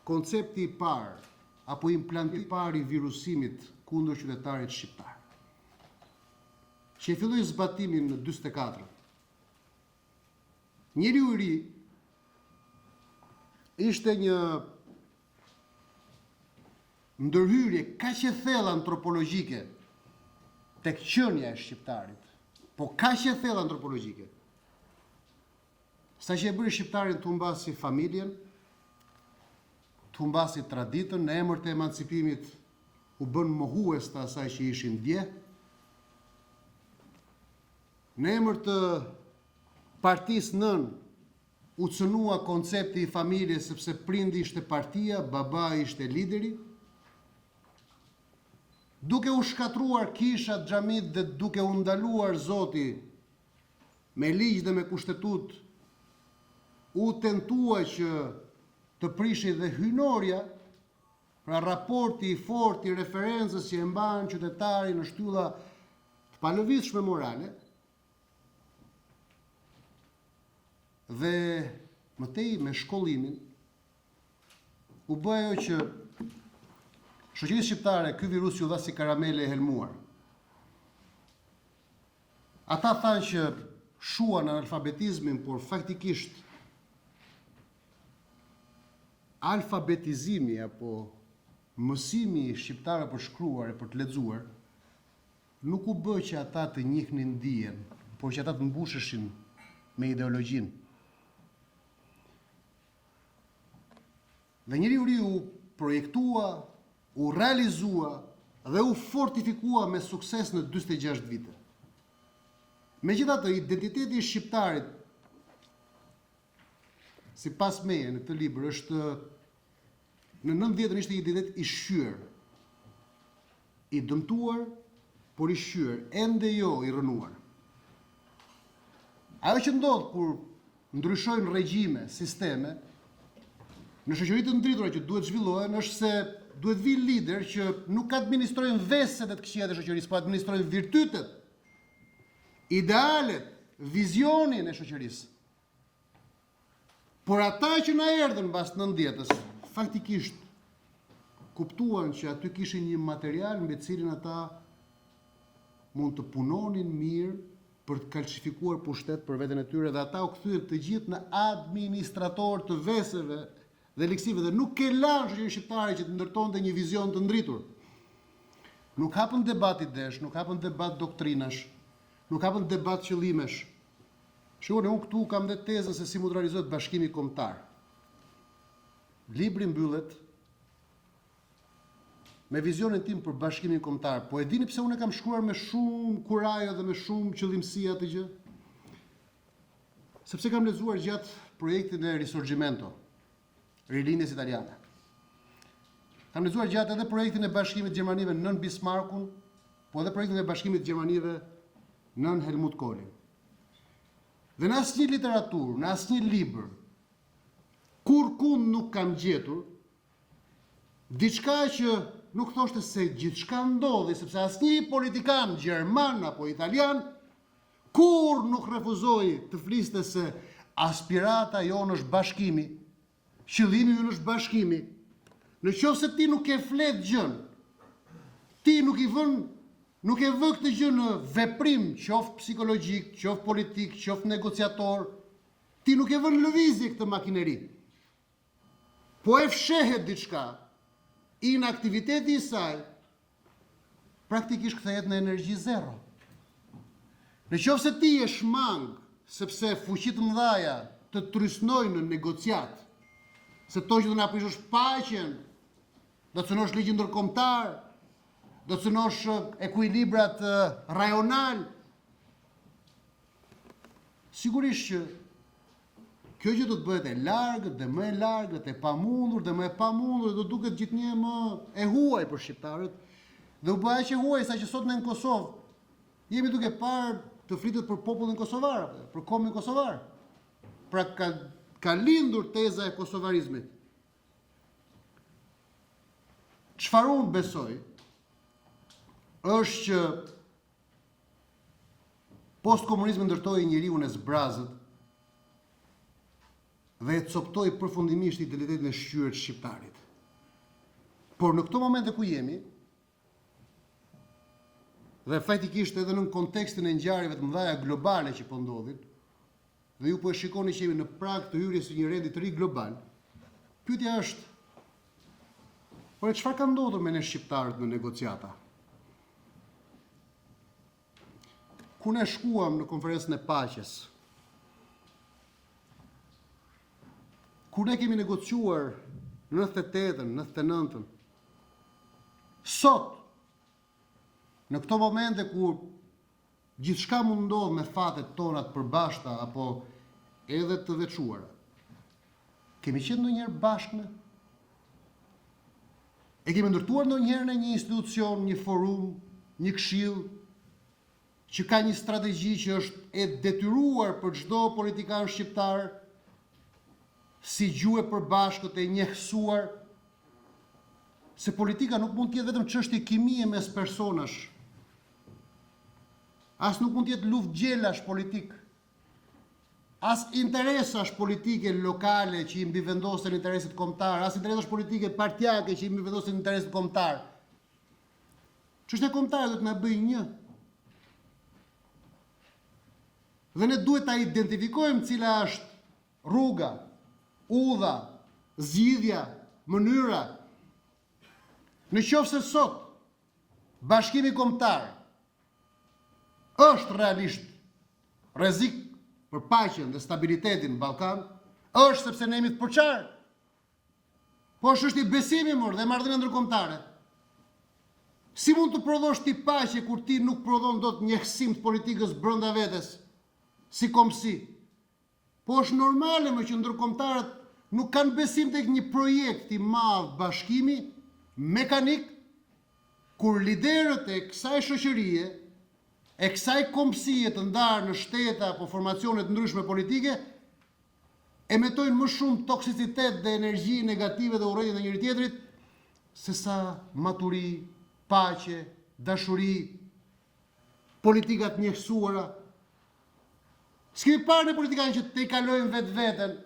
koncepti i parë apo implanti i parë i virusimit kundër qytetarit shqiptar, që e filloi zbatimin në 44. Njeriu i ri ishte një ndërhyrje kaq e thellë antropologjike tek qenia e shqiptarit, po kaq e thellë antropologjike, sa që e bëri shqiptarin të humbasi familjen, të humbasi traditën, në emër të emancipimit u bën mohues të asaj që ishin dje, në emër të partisë nën u cënua koncepti i familjes sepse prindi ishte partia, babai ishte lideri, duke u shkatruar kishat, xhamit dhe duke u ndaluar Zoti me ligj dhe me kushtetut, u tentua që të prishi dhe hyjnoria, pra raporti i fortë i referencës që e mban qytetari në shtylla të palëvizshme morale, dhe mëtej me shkollimin u bë ajo që shoqërisë shqiptare ky virus ju dha si karamele e helmuar. Ata thanë që shuan analfabetizmin, por faktikisht alfabetizimi apo mësimi shqiptare për shkruar e për të lexuar nuk u bë që ata të njihnin dijen, por që ata të mbusheshin me ideologjinë. Dhe njeriu i ri u projektua, u realizua dhe u fortifikua me sukses në 46 vite. Megjithatë, identiteti i shqiptarit, sipas meje në këtë libër, është në 90-ën ishte identitet i shqyr, i dëmtuar, por i shqyr, ende jo i rënuar. Ajo që ndodh kur ndryshojnë regjime, sisteme, në shoqëri të ndritura që duhet zhvillohen është se duhet vi lider që nuk administrojnë veset e të këqijat e shoqërisë, po administrojnë virtytet, idealet, vizionin e shoqërisë. Por ata që na erdhën mbas 90-s, faktikisht kuptuan që aty kishin një material mbi cilin ata mund të punonin mirë për të kalcifikuar pushtet për veten e tyre, dhe ata u kthyen të gjithë në administrator të veseve dhe leksive, dhe nuk e lanë shoqërinë shqiptare që të ndërtonte një vizion të ndritur. Nuk hapën debat idesh, nuk hapën debat doktrinash, nuk hapën debat qëllimesh. Shikoni, unë këtu kam dhe tezën se si mund të realizohet bashkimi kombëtar. Libri mbyllet me vizionin tim për bashkimin kombëtar, po e dini pse unë e kam shkruar me shumë kurajo dhe me shumë qëllimsi atë gjë? Sepse kam lexuar gjatë projektin e Risorgimento, Rilindjes Italiane. Kam lexuar gjatë edhe projektin e bashkimit Gjermanive nën Bismarckun, po edhe projektin e bashkimit Gjermanive nën Helmut Kohlin. Dhe në asnjë literaturë, në asnjë libër, kurkund nuk kam gjetur diçka që nuk thoshte se gjithçka ndodhi, sepse asnjë politikan gjerman apo italian kur nuk refuzoi të fliste se aspirata jonë është bashkimi, qëllimi ju është bashkimi. Në qoftë se ti nuk e flet gjën, ti nuk i vën nuk e vë këtë gjë në veprim, qoftë psikologjik, qoftë politik, qoftë negociator, ti nuk e vë në lëvizje këtë makineri. Po e fshehet diçka, inaktiviteti i saj praktikisht kthehet në energji zero. Në qoftë se ti je shmang, sepse fuqit të mëdhaja të trysnojnë në negociat, se to që do na prishësh paqen, do të cënosh ligjin ndërkombëtar, do të cënosh ekuilibrat rajonal. Sigurisht që kjo gjë do të bëhet e largët dhe më e largët, e pamundur dhe më e pamundur, do duket gjithnjë më e huaj për shqiptarët, dhe u bë aq e huaj sa që sot në Kosovë jemi duke parë të flitet për popullin kosovar, për kombin kosovar. Pra ka lindur teza e kosovarizmit. Çfarë unë besoj është që post-komunizmi ndërtoi njeriu në zbrazët dhe e coptoi përfundimisht identitetin e shqyrët shqiptarit. Por në këto momente ku jemi, dhe faktikisht edhe në kontekstin e ngjarjeve të mëdha globale që po ndodhin, dhe ju po e shikoni që jemi në prag të hyrjes së një rendi të ri global, pyetja është, por çfarë ka ndodhur me ne shqiptarët në negociata? Kur ne shkuam në konferencën e paqes, kur ne kemi negociuar në 98-ën, 99-ën, sot, në këto momente kur gjithçka mund ndodh me fatet tona të përbashkëta apo edhe të veçuara, kemi qenë ndonjëherë bashkë ne? E kemi ndërtuar ndonjëherë në një institucion, një forum, një këshill që ka një strategji që është e detyruar për çdo politikan shqiptar si gjuhë e përbashkët e njehsuar, se politika nuk mund të jetë vetëm çështje kimie mes personash. As nuk mund të jetë luftë gjelash politik. As interesash politike lokale që i mbivendosen interesit kombëtar, as interesash politike partijake që i mbivendosen interesit kombëtar. Çështja kombëtare do të na bëjë një. Dhe ne duhet ta identifikojmë cila është rruga, udha, zgjidhja, mënyra. Në qoftë se sot bashkimi kombëtar është realisht rrezik për paqen dhe stabilitetin në Ballkan, është sepse ne jemi të përçarë. Po është i besimi dhe marrëdhënia ndërkombëtare. Si mund të prodhosh ti paqe kur ti nuk prodhon dot njëhsim të politikës brenda vetes, si kombësi? Po është normale që ndërkombëtarët nuk kanë besim tek një projekt i madh bashkimi mekanik, kur liderët e kësaj shoqërie, e kësaj kombësie të ndarë në shtete apo formacione të ndryshme politike, emetojnë më shumë toksicitet dhe energji negative dhe urrëtie të njëri tjetrit, se sa maturi, paqe, dashuri, politikat njehsuara. S'kemi parë në politikanë që te i kalojnë vetveten.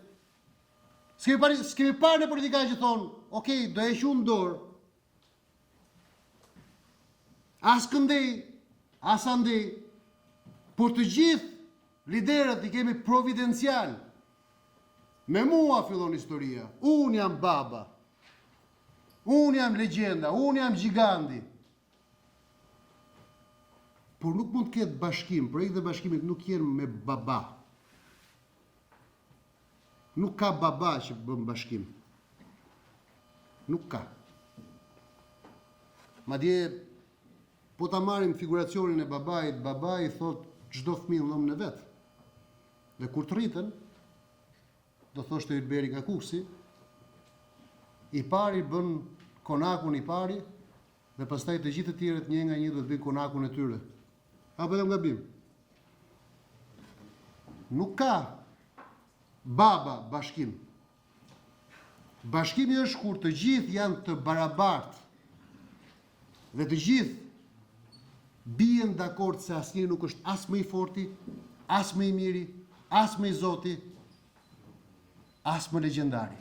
S'kemi parë në politikanë që thonë, "Okej, do e heq unë dorë." As këndej, as andej, por të gjithë liderët i kemi providencial. Me mua fillon historia. Unë jam baba. Unë jam legjenda, unë jam gjiganti. Por nuk mund të ketë bashkim, projektet e bashkimit nuk jenë me baba. Nuk ka baba që bën bashkim. Nuk ka. Madje po ta marrim figuracionin e babait, babai thot çdo fëmijë në dhomën e vet. Dhe kur të rriten, do thoshte Ylberi Kakuksi, i pari bën konakun i pari dhe pastaj të gjithë të tjerët një nga një do të bëjnë konakun e tyre. Apo jam gabim? Nuk ka baba bashkim. Bashkimi është kur të gjithë janë të barabartë dhe të gjithë bien dakord se asnjëri nuk është as më i forti, as më i miri, as më i zoti, as më legjendari.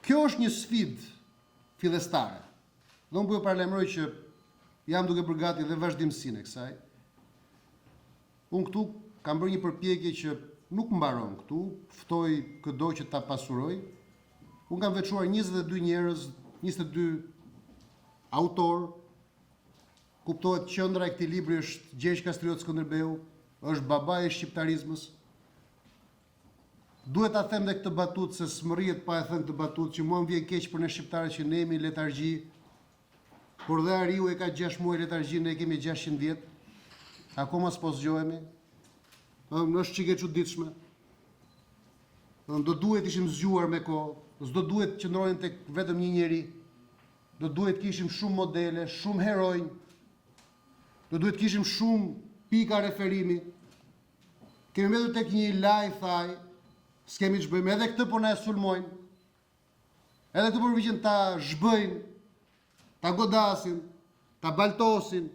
Kjo është një sfidë fillestare. Dhe unë po ju paralajmëroj që jam duke përgati dhe vazhdimsinë e kësaj. Unë këtu kam bërë një përpjekje që nuk mbaron këtu, ftoj këdo që ta pasuroj. Unë kam veçuar 22 njerëz, 22 autor, kuptohet qendra e këtij libri është Gjergj Kastrioti Skënderbeu, është babai i shqiptarizmës. Duhet ta them dhe këtë batut se s'mërrihet pa e thënë këtë batut që mua më vjen keq për ne shqiptarët që ne jemi letargji, por dhe Ariu e ka 6 muaj letargji, ne kemi 600 vjet. Akoma s'po zgjohemi. Është çike çuditshme. Do duhet ishim zgjuar me kohë, s'do duhet qëndronin tek vetëm një njeri. Do duhet kishim shumë modele, shumë heronj. Do duhet kishim shumë pika referimi. Kemi mbetur tek një laj thaj, s'kemi ç'bëjmë, edhe këtë po na e sulmojnë. Edhe këtë përpiqen ta zhbëjnë, ta godasin, ta baltosin.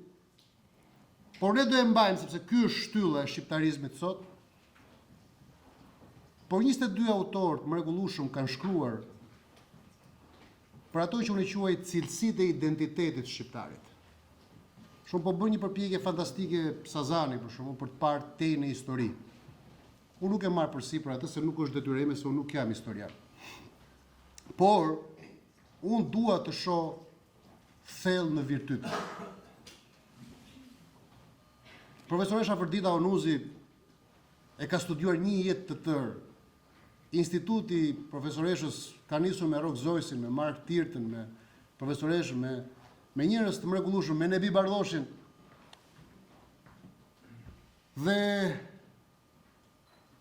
Por ne do e mbajmë sepse ky është shtylla e shqiptarizmit sot. Por 22 autor të mrekullueshëm kanë shkruar për ato që unë quaj cilësitë e identitetit shqiptarit. Shumë po bën një përpjekje fantastike Sazani për shembull për të parë tejën e histori. Unë nuk e marr përsipër atë se nuk është detyrë ime, se unë nuk jam historian. Por unë dua të shoh thellë në virtyt. Profesoresha Ferdita Onuzi e ka studiuar një jetë të tërë. Instituti profesoreshës ka nisur me Rok Zojsin, me Mark Tirtën, me profesoreshën, me njerëz të mrekullueshëm, me Nebi Bardoshin. Dhe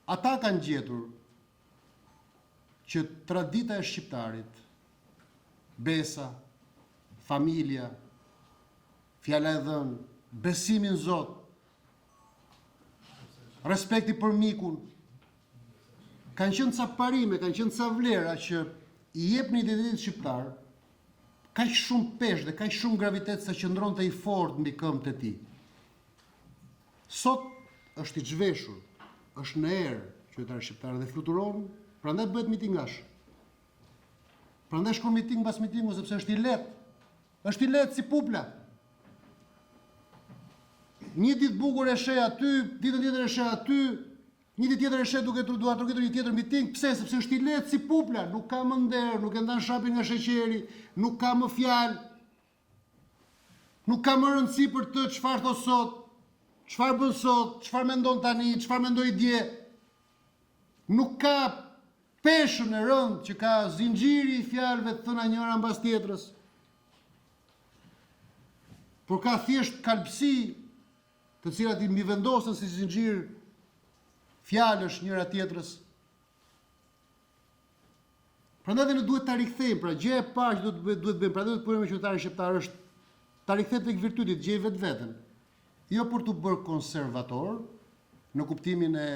ata kanë gjetur që tradita e shqiptarit, besa, familja, fjala e dhënë, besimi në Zot, respekti për mikun, kanë qenë ca parime, kanë qenë ca vlera që i jepnin identitetit shqiptar kaq shumë peshë dhe kaq shumë gravitet sa qëndronte i fortë mbi këmbët e tij. Sot është i zhveshur, është në erë qytetari shqiptar dhe fluturon, prandaj bëhet mitingash. Prandaj shkon miting pas mitingu sepse është i lehtë. Është i lehtë si pupla. Një ditë bukur e sheh aty, ditën tjetër e sheh aty, një ditë tjetër e sheh duke turqitur një tjetër miting. Pse? Sepse është i lehtë si pupla, nuk ka më nder, nuk e ndan shapin nga sheqeri, nuk ka më fjalë. Nuk ka më rëndësi për të çfarë thos sot, çfarë bën sot, çfarë mendon tani, çfarë mendoi dje. Nuk ka peshën e rëndë që ka zinxhiri i fjalëve të thëna njëra mbas tjetrës. Por ka thjesht kalpsi të cilat i mbivendosen si zinxhir fjalësh njëra tjetrës. Prandaj ne duhet ta rikthejmë, pra gjë e parë që duhet bëjmë, prandaj duhet të bëjmë qytetari shqiptar është ta rikthejmë tek virtyti, të gjej vetveten. Jo për të bërë konservator në kuptimin e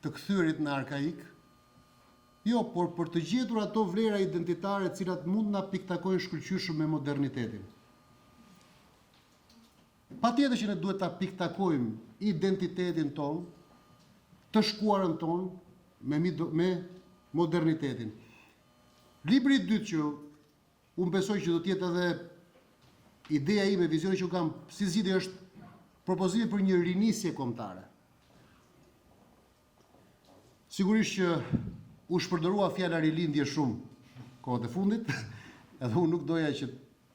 të kthyrit në arkaik. Jo, por për të gjetur ato vlera identitare të cilat mund na piktakojnë shkëlqyeshëm me modernitetin. Patjetër që ne duhet ta piktakojmë identitetin ton, të shkuarën ton me modernitetin. Libri i dytë që unë besoj që do të jetë edhe ideja ime, vizioni që kam si zgjidhje është propozimi për një rinisje kombëtare. Sigurisht që u shpërdorua fjala rilindje shumë kohët e fundit, edhe unë nuk doja që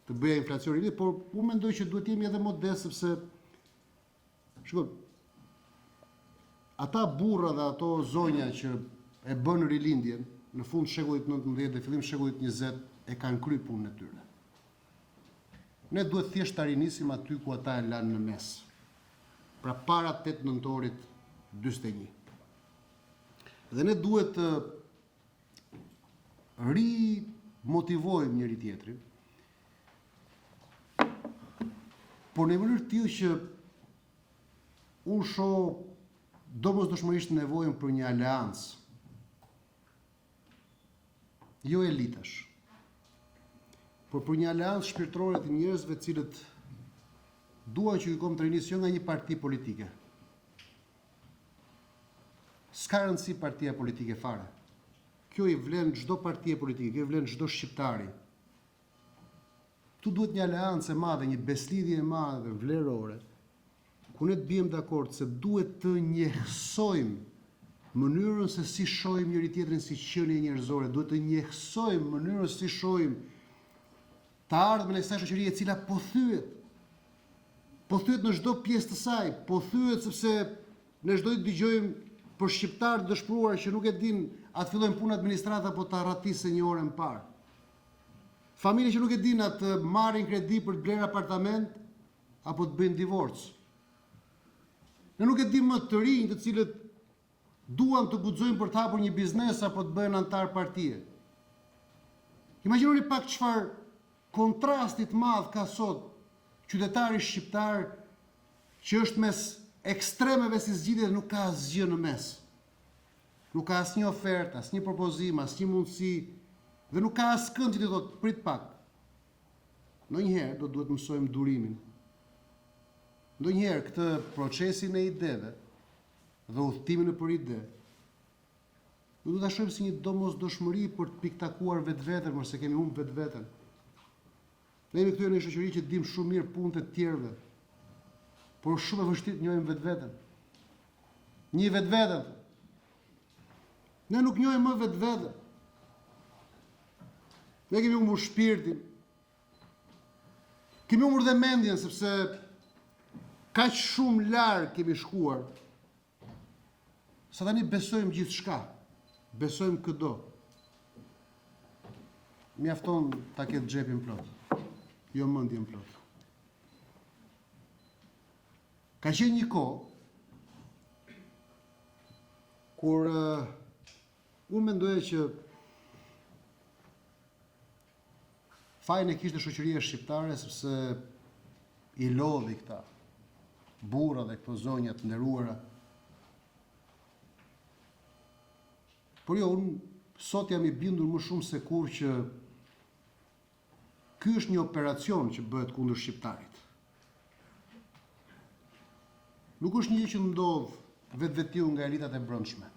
të bëja inflacion rilindje, por unë mendoj që duhet jemi edhe modest sepse shikoj, ata burra dhe ato zonja që e bën rilindjen në fund shekullit 19 dhe fillim shekullit 20 e kanë kryer punën e tyre. Ne duhet thjesht ta rinisim aty ku ata e lanë në mes. Pra para 8 nëntorit 41. Dhe ne duhet të rimotivojmë njëri tjetrin, por në mënyrë të tillë që unë shoh domosdoshmërisht nevojën për një aleancë, jo elitash, por për një aleancë shpirtërore të njerëzve të cilët duan që ky kombë të rinisë jo nga një parti politike. S'ka rëndësi partia politike fare. Kjo i vlen çdo partie politike, kjo i vlen çdo shqiptari. Tu duhet një aleancë e madhe, një beslidhje e madhe vlerore, ku ne të bijem dakord se duhet të njehsojmë mënyrën se si shohim njëri tjetrin si qenie njerëzore, duhet të njehsojmë mënyrën se si shohim të ardhmen e kësaj shoqërie e cila po thyet në çdo pjesë të saj, po thyet sepse ne çdo ditë dëgjojmë për shqiptarë dëshpëruar që nuk e din atë fillojnë punë administrata apo të arratisë një orë më parë. Familje që nuk e din atë marrin kredi për të blerë apartament apo të bëjnë divorc. Ne nuk e dim më të rinj të cilët duan të guxojnë për të hapur një biznes apo të bëhen antar partie. Imagjinoni pak çfarë kontrasti të madh ka sot qytetari shqiptar që është mes ekstremeve si zgjidhje dhe nuk ka asgjë në mes. Nuk ka asnjë ofertë, asnjë propozim, asnjë mundësi dhe nuk ka askënd që të thotë prit pak. Ndonjëherë do duhet mësojmë durimin. Ndonjëherë këtë procesin e ideve dhe udhëtimin nëpër ide do duhet ta shohim si një domosdoshmëri për të piktakuar vetveten, mos e kemi humbur vetveten. Ne jemi këtu në një shoqëri që dim shumë mirë punët e tjerëve, por shumë e vështirë të njohim vetveten. Një vetveten. Ne nuk njohim më vetveten. Ne kemi humbur shpirtin. Kemi humbur dhe mendjen sepse kaq shumë larg kemi shkuar. Sa tani besojmë gjithçka. Besojmë këdo. Mjafton ta ketë xhepin plot. Jo mendjen plot. Ka qenë një kohë kur unë mendoja që fajin e kishte shoqëria shqiptare sepse i lodhi këta burra dhe këto zonja të nderuara. Por jo, unë sot jam i bindur më shumë se kur që ky është një operacion që bëhet kundër shqiptarit. Nuk është një që ndodh vetvetiu nga elitat e brendshme.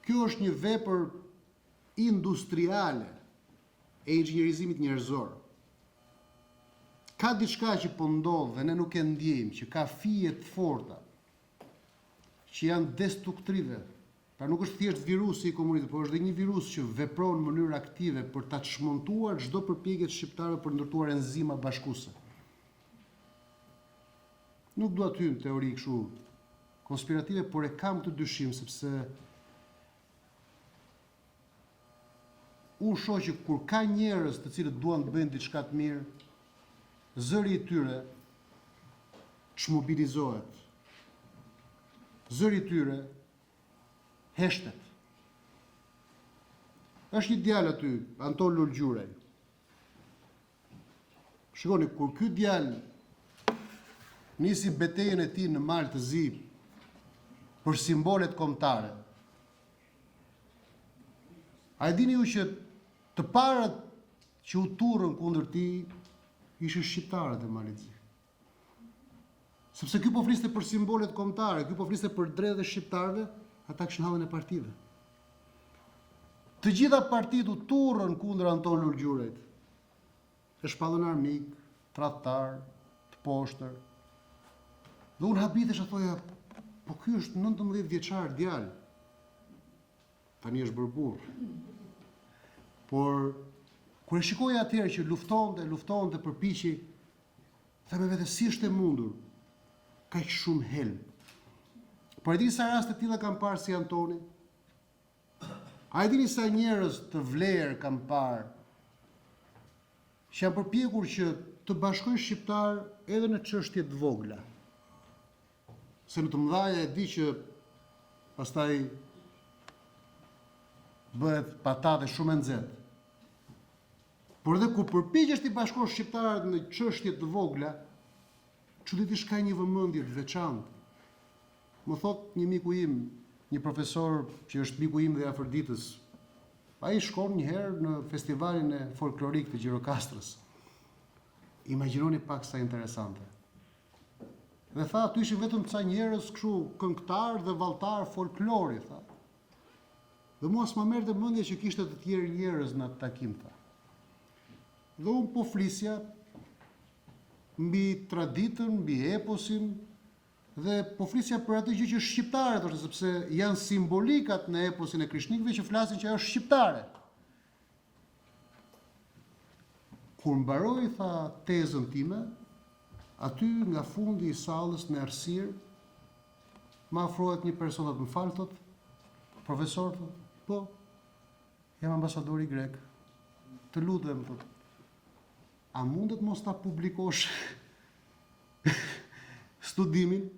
Kjo është një vepër industriale e inxhinierizimit njerëzor. Ka diçka që po ndodh dhe ne nuk e ndjejmë, që ka fije të forta, që janë destruktive. Pra nuk është thjesht virusi i komunizmit, por është dhe një virus që vepron në mënyrë aktive për ta çmontuar çdo përpjekje shqiptare për ndërtuar enzima bashkuese. Nuk dua të hym teori kështu konspirative, por e kam këtë dyshim sepse unë shoh që kur ka njerëz të cilët duan të bëjnë diçka të mirë, zëri i tyre çmobilizohet. Zëri i tyre heshtet. Është një djalë aty, Anton Lulgjuraj. Shikoni, kur ky djalë nisi betejën e tij në Mal të Zi për simbolet kombëtare. A e dini ju që të parët që u turrën kundër tij ishin shqiptarët e Malit të Zi. Sepse ky po fliste për simbolet kombëtare, ky po fliste për drejtat e shqiptarëve, ata kishin hallin e partive. Të gjitha partitë u turrën kundër Anton Lulgjurajt. E shpallën armik, tradhtar, të poshtër. Dhe unë habitesh e thoja, po ky është 19 vjeçar djalë. Tani është bërë burr. Por kur e shikoja atëherë që luftonte, përpiqej, them me vete si është e mundur kaq shumë helm. Por e dini sa raste të tilla kam parë si Antoni? A e dini sa njerëz të vlerë kam parë që janë përpjekur që të bashkojnë shqiptar edhe në çështje të vogla. Se në të mëdhaja e di që pastaj bëhet patate shumë e nxehtë. Por edhe kur përpiqesh të bashkosh shqiptarët në çështje të vogla, çuditërisht ka një vëmendje të veçantë. Më thot një miku im, një profesor që është miku im dhe afërditës, ai shkon një herë në festivalin e folklorik të Gjirokastrës. Imagjinoni pak sa interesante. Dhe tha, aty ishin vetëm ca njerëz kështu këngëtar dhe valltar folklori, tha. Dhe mua s'ma merrte mendja që kishte të tjerë njerëz në atë takim, tha. Dhe unë po flisja mbi traditën, mbi eposin, dhe po flisja për atë gjë që është shqiptare, thoshte, sepse janë simbolikat në eposin e Krishnikëve që flasin që ajo është shqiptare. Kur mbaroi tha tezën time, aty nga fundi i sallës në errësirë, më afrohet një person të më falë, thot, profesor, thot, po, jam ambasadori grek, të lutem, thot, a mundet mos ta publikosh studimin?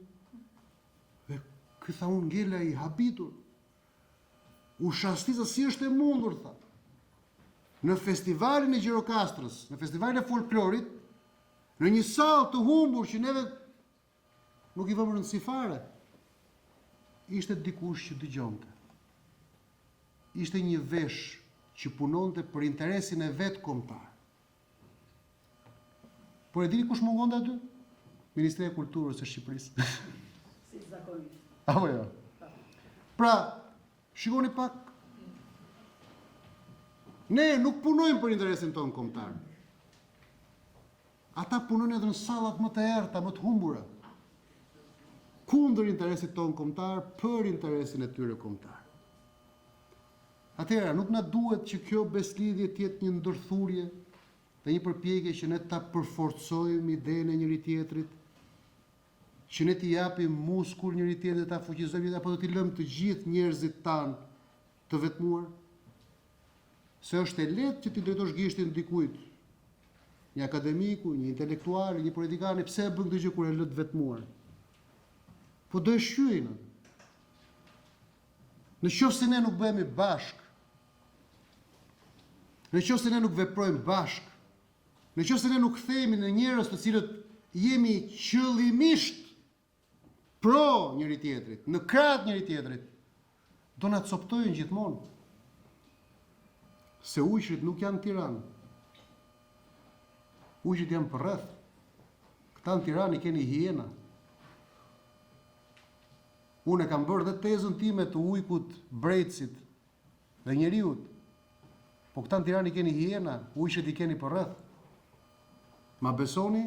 Dhe ky tha unë ngela i habitur, u shastisa si është e mundur, tha, në festivalin e Gjirokastrës, në festivalin e folklorit, në një sallë të humbur që neve nuk i vëmë rëndësi fare, ishte dikush që dëgjonte. Ishte një vesh që punonte për interesin e vet kombëtar. Por e dini kush mungonte aty? Ministri i Kulturës së Shqipërisë. Si zakonisht. Apo jo? Pra, shikoni pak. Ne nuk punojmë për interesin tonë kombëtar. Ata punojnë edhe në sallat më të errta, më të humbura, kundër interesit tonë kombëtar, për interesin e tyre kombëtar. Atëherë, nuk na duhet që kjo beslidhje të jetë një ndërthurje dhe një përpjekje që ne ta përforcojmë idenë e njëri tjetrit, që ne t'i japim muskull njëri tjetrit, ta fuqizojmë, apo do t'i lëmë të gjithë njerëzit tanë të vetmuar? Se është e lehtë që ti drejtosh gishtin dikujt, një akademiku, një intelektual, një politikani, pse e bën këtë gjë kur e lë të vetmuar? Po do e shqyejnë. Në qoftë se ne nuk bëhemi bashk, në qoftë se ne nuk veprojmë bashk, në qoftë se ne nuk kthehemi në njerëz të cilët jemi qëllimisht pro njëri tjetrit, në krah njëri tjetrit, do na coptojnë gjithmonë. Se ujshrit nuk janë në Tiranë. Ujshrit janë përreth. Këta në Tiranë i keni hiena. Unë e kam bërë dhe tezën time të ujkut, brecit dhe njeriut. Po këta në Tiranë i keni hiena, ujshrit i keni përreth. Ma besoni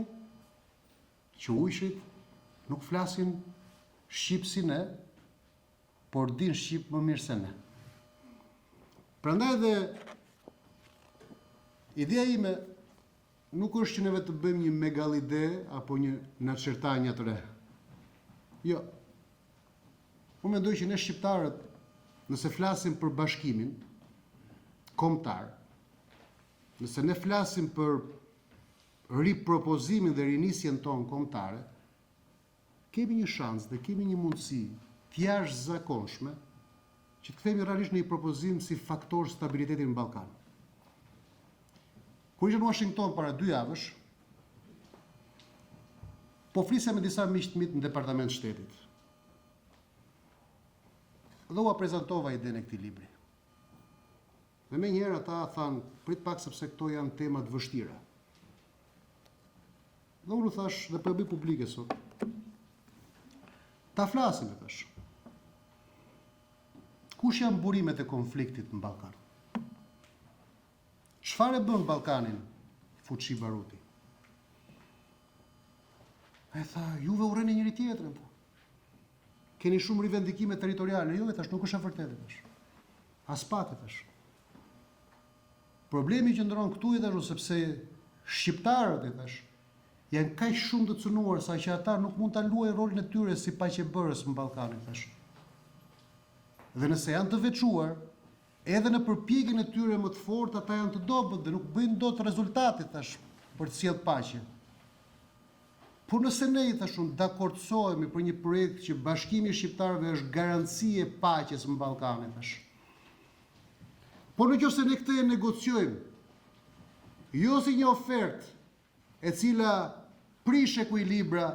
që ujshrit nuk flasin shqip si ne, por din shqip më mirë se ne. Prandaj dhe ideja ime nuk është që neve të bëjmë një megalide apo një naçertanje të re. Jo. Unë mendoj që ne shqiptarët, nëse flasim për bashkimin kombëtar, nëse ne flasim për ripropozimin dhe rinisjen tonë kombëtare, kemi një shans dhe kemi një mundësi të jashtëzakonshme që të kthehemi realisht në një propozim si faktor stabiliteti në Ballkan. Kur isha në Washington para 2 javësh, po flisja me disa miq të mit në Departament Shtetit. Dhe ua prezantova idenë e këtij libri. Dhe me njëherë ata thanë, prit pak sepse këto janë tema të vështira. Dhe unë thash, dhe po e bëj publike sot, ta flasim e thash. Kush janë burimet e konfliktit në Ballkan? Çfarë bën Ballkanin Fuçi Baruti? E tha, juve urreni njëri tjetrin. Keni shumë rivendikime territoriale. Jo, e thash, nuk është e vërtetë, thash. As pak, thash. Problemi që ndron këtu i thash, sepse shqiptarët, i thash, janë kaq shumë të cënuar sa që ata nuk mund ta luajnë rolin e tyre si paqebërës në Ballkan, thash. Dhe nëse janë të veçuar, edhe në përpjekjen e tyre më të fortë, ata janë të dobët dhe nuk bëjnë dot rezultate, thash, për të sjellë paqe. Por nëse ne i thashun dakordsohemi për një projekt që bashkimi i shqiptarëve është garanci e paqes në Ballkan, thash. Por nëse ne këtë e negociojmë, jo si një ofertë e cila prish ekuilibra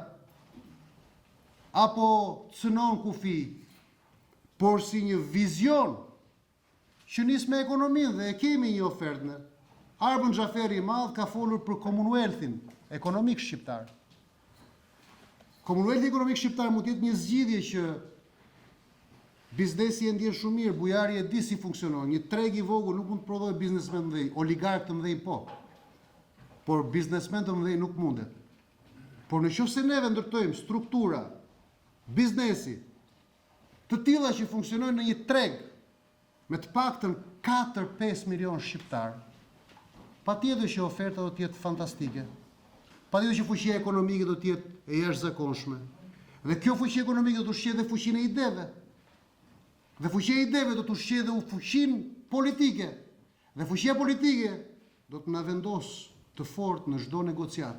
apo cënon kufi, por si një vizion që nis me ekonominë dhe e kemi një ofertë ne. Arbën Xhaferi i Madh ka folur për Commonwealthin ekonomik shqiptar. Commonwealthi ekonomik shqiptar mund të jetë një zgjidhje që biznesi e ndjen shumë mirë, bujari e di si funksionon, një treg i vogël nuk mund të prodhojë biznesmen të mëdhenj, oligark të mëdhenj po. por biznesmen të mëdhenj nuk mundet. Por në qoftë se neve ndërtojmë struktura, biznesi, të tilla që funksionojnë në një treg me të paktën 4-5 milion shqiptar, patjetër që oferta do të jetë fantastike. Patjetër që fuqia ekonomike do të jetë e jashtëzakonshme. Dhe kjo fuqi ekonomike do të ushqejë dhe fuqinë e ideve. Dhe fuqia e ideve do të ushqejë dhe fuqinë politike. Dhe fuqia politike do të na vendos të fortë në çdo negociat.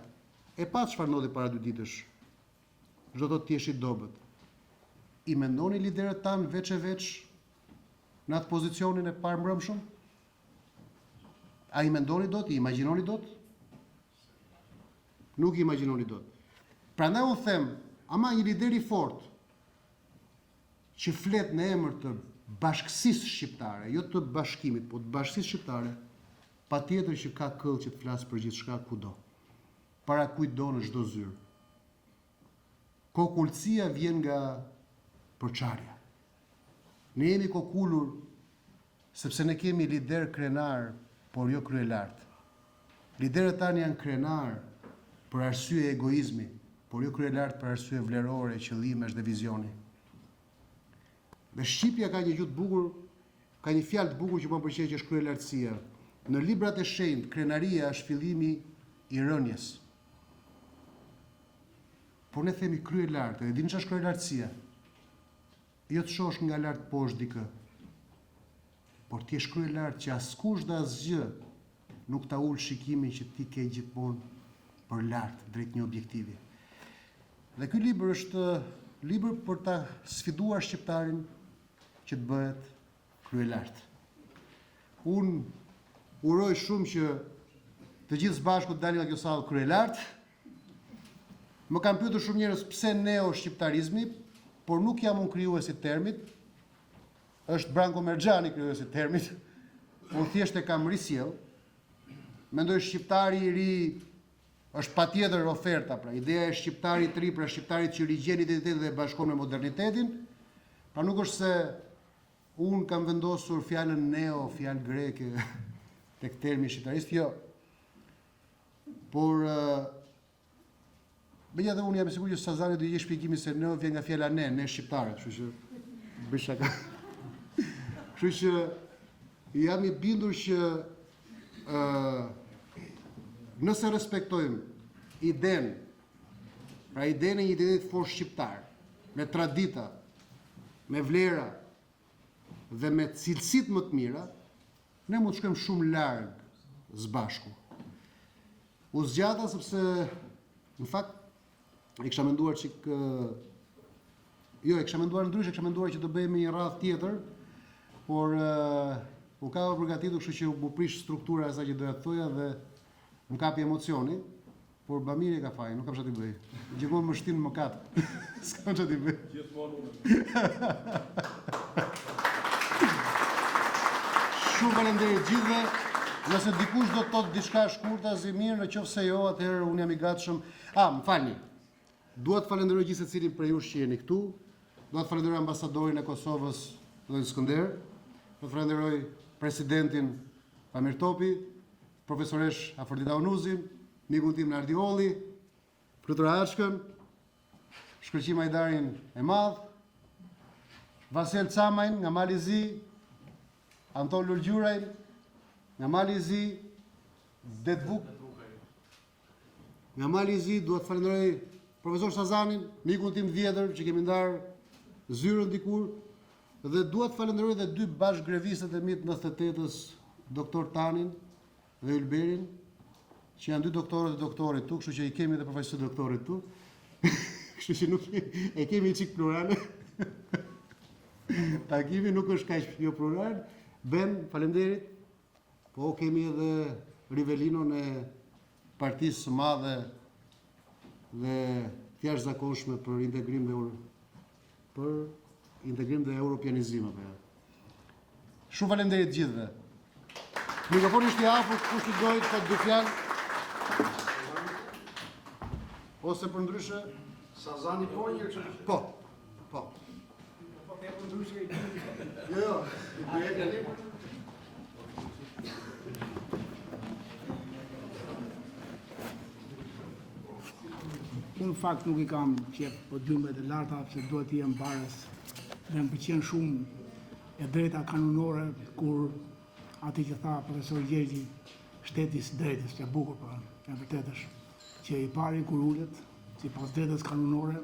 E pa çfarë ndodhi para 2 ditësh. Çdo do të jesh i dobët. I mendoni liderët tanë veç e veç në atë pozicionin e parë mbrëmshëm? A i mendoni dot, i imagjinoni dot? Nuk i imagjinoni dot. Prandaj unë them, ama një lider i fortë që flet në emër të bashkësisë shqiptare, jo të bashkimit, po të bashkësisë shqiptare, patjetër që ka këllë që të flasë për gjithçka kudo. Para kujdo në çdo zyrë. Kokulësia vjen nga përçarja. Ne jemi kokulur sepse ne kemi lider krenar, por jo kryelart. Liderët tanë janë krenar për arsye egoizmi, por jo kryelart për arsye vlerore, qëllimesh dhe vizioni. Dhe shqipja ka një gjuhë të bukur, ka një fjalë të bukur që më pëlqen që është kryelartësia. Në librat e shenjtë, krenaria është fillimi i rënjes. Por ne themi kryelart, dhe dini ç'është është kryelartësia? Jo të shohësh nga lart poshtë dikë, por ti je kryelart që askush dhe asgjë nuk ta ul shikimin që ti ke gjithmonë për lart drejt një objektivi. Dhe ky libër është libër për ta sfiduar shqiptarin që të bëhet kryelart. Unë uroj shumë që të gjithë së bashku të dalin nga kjo sallë kryelart. Më kanë pyetur shumë njerëz pse neo-shqiptarizmi, por nuk jam unë krijuesi i termit. Është Branko Merxhani krijuesi i termit. Unë thjesht e kam risjell. Mendoj shqiptari i ri është patjetër oferta, pra ideja e shqiptarit të ri, pra shqiptarit që rigjen identitetin dhe e bashkon me modernitetin, pra nuk është se unë kam vendosur fjalën neo, fjalë greke tek termi shqiptarist, jo. Por megjithatë unë jam i sigurt që Sazani do të jep shpjegimin se neo vjen nga fjala ne shqiptarë, kështu që bëj shaka. Kështu që jam i bindur që nëse respektojmë idenë, pra idenë e një identitet fort shqiptar, me tradita, me vlera dhe me cilësitë më të mira, ne mund të shkojmë shumë larg së bashku. U zgjata sepse në fakt e kisha menduar kisha menduar ndryshe, kisha menduar që të bëjmë një radhë tjetër, por u ka përgatitur, kështu që u prish struktura e asaj që doja të thoja dhe më kapi emocioni, por Bamiri e ka fajin, nuk kam çfarë të bëj. Gjithmonë më shtin mëkat. S'kam çfarë të bëj. Gjithmonë unë. Shumë faleminderit gjithëve. Nëse dikush do të thotë diçka shkurtë as i mirë, nëse jo, atëherë unë jam i gatshëm. Më falni. Dua të falenderoj gjithë secilin prej jush që jeni këtu. Dua të falenderoj ambasadorin e Kosovës, Vllai Skënder. Dua të falenderoj presidentin Pamir Topi, profesoresh Afrodita Unuzin, mikun tim Nardi Olli, Flutura Ashkën, Shkëlqim Ajdarin e Madh, Vasel Camajn nga Mali Zi, Anton Lulgjuraj nga Mali Zi, Detvuk nga Mali Zi. Dua të falenderoj profesor Sazanin, mikun tim vjetër që kemi ndarë zyrën dikur, dhe dua të falenderoj edhe 2 bashkëgrevistët e mi të 98-s, doktor Tanin dhe Ylberin, që janë 2 doktorët e doktorit tu, kështu që i kemi edhe përfaqësues doktorit tu. Kështu që nuk e kemi çik plurale. Takimi nuk është kaq jo plural. Ben, faleminderit. Po kemi edhe Rivelinon e partisë së madhe dhe jashtëzakonshme për integrim dhe europianizim. Shumë faleminderit gjithëve. Mikrofoni është i hapur, kush i dojë të thotë 2 fjalë? Ose për ndryshe Sazani po një që... Po. Po për ndryshe i gjithë. Jo, i bëjë e Unë në fakt nuk I kam qef podiumet e larta, pse duhet të jem barës dhe më pëlqen shumë e drejta kanonore, kur ati që tha profesor Gjergji, shteti I drejtës, që e bukur pra, e vërtet është, që I pari kur ullet, si pas drejtës kanonore,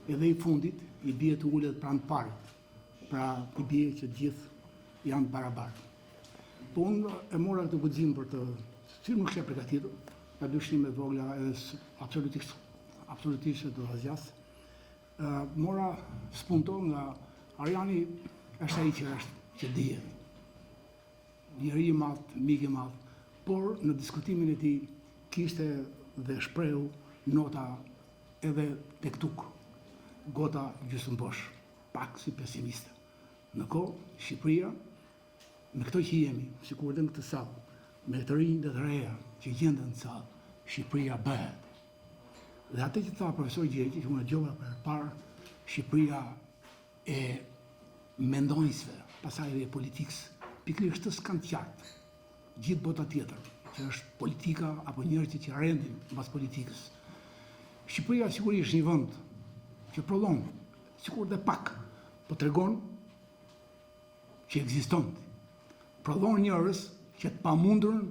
edhe I fundit, I bie të ullet pranë parit, pra I bie që gjithë janë barabartë. Po unë e mora këtë guxim për të, si nuk isha përgatitur, nga dyshime vogla edhe absolutisht të vazhjas. Mora spunto nga Arjani është ai që dihet. Njeri I madh, mik I madh, por në diskutimin e tij kishte dhe shprehu nota edhe tek tuk, gota gjysmëbosh, pak si pesimiste. Në kohë Shqipëria, me këto që jemi, sikur edhe në këtë sallë, me të rinj dhe të reja që gjenden në sallë, Shqipëria bëhet. Dhe atë që tha profesor Gjergji, që unë e dëgjova për parë, Shqipëria e mendonjësve, pastaj edhe e politikës, pikërisht të s'kanë qartë. Gjithë bota tjetër, që është politika apo njerëzit që rendin mbas politikës. Shqipëria sigurisht një vend që prodhon, sikur dhe pak, po tregon që ekziston. Prodhon njerëz që të pamundurën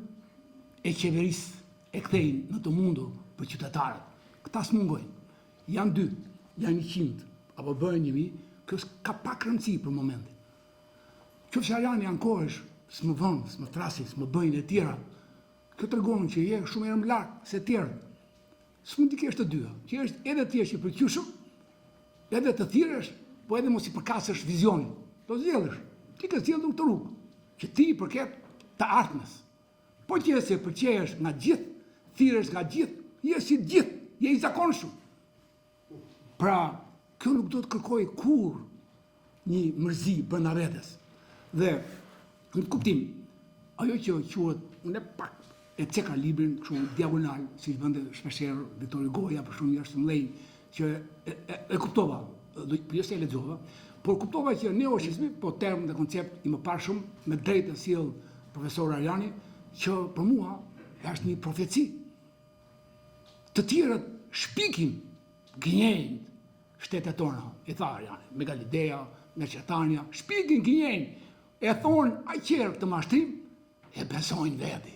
e qeverisë e kthejnë në të mundur për qytetarët. Këta s'mungojnë. Janë 2, janë 100, apo bëhen 1000, kjo ka pak rëndësi për momentin. Qofse Arjani ankohesh, s'më vën, s'më trasi, s'më bëjnë e tjera, kjo tregon që je shumë herë më lart se tjerë. S'mund të kesh të dyja, që është edhe ti je I përqyeshëm, edhe të thirrësh, po edhe mos I përkasësh vizionin. Do zgjedhësh. Ti ke zgjedhur këtë rrugë, që ti I përket të ardhmes. Po që se përqehesh nga gjithë, thirrësh nga gjithë, je si gjithë, je I zakonshëm. Pra, kjo nuk do të kërkoj kur një mërzi brenda vetes. Dhe në kuptim, ajo që quhet, unë pak e ceka librin kështu diagonal, si bënte shpeshherë Viktor Goja, për shumë jashtë mëdhenj, që e kuptova, jo se e lexova, por kuptova që neofashizmi, po term dhe koncept I mëparshëm, me drejtë e sjell profesor Arjani, që për mua është një profeci. Të tjerët shpikin, gënjejnë shtetet tona, I tha Arjani, Megalideja, Meqetania, shpikin, gënjejnë, e thonë a qerë këtë mashtrim, e besojnë veti.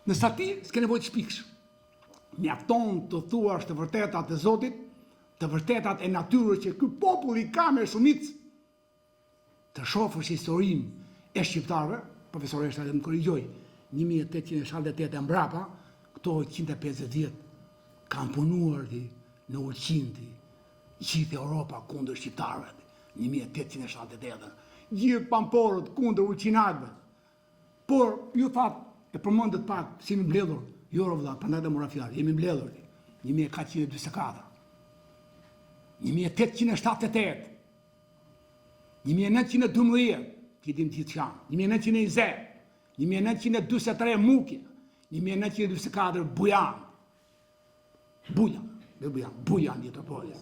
Nësa ti, s'ke nevojë të shpiksh. Mjafton të thuash të vërtetat e Zotit, të vërtetat e natyrës që ky popull I ka me shumicë, të shohësh historinë e shqiptarëve, profesoresha dhe më korrigjoj, 1878 e mbrapa, këto 150 vjet kanë punuar në ullqinti, gjithë Europa kundër shqiptarëve, 1878, gjithë pamporët kundër ullqinatëve. Por, ju thatë, e përmendët pak, si jemi mbledhur, jo vëlla, prandaj dhe mora fjalë, jemi mbledhur 1444, 1878, 1912, që dim gjithë qanë, 1920, 1923 Mukje, 1924 Bujan. Bujan Nitropolës.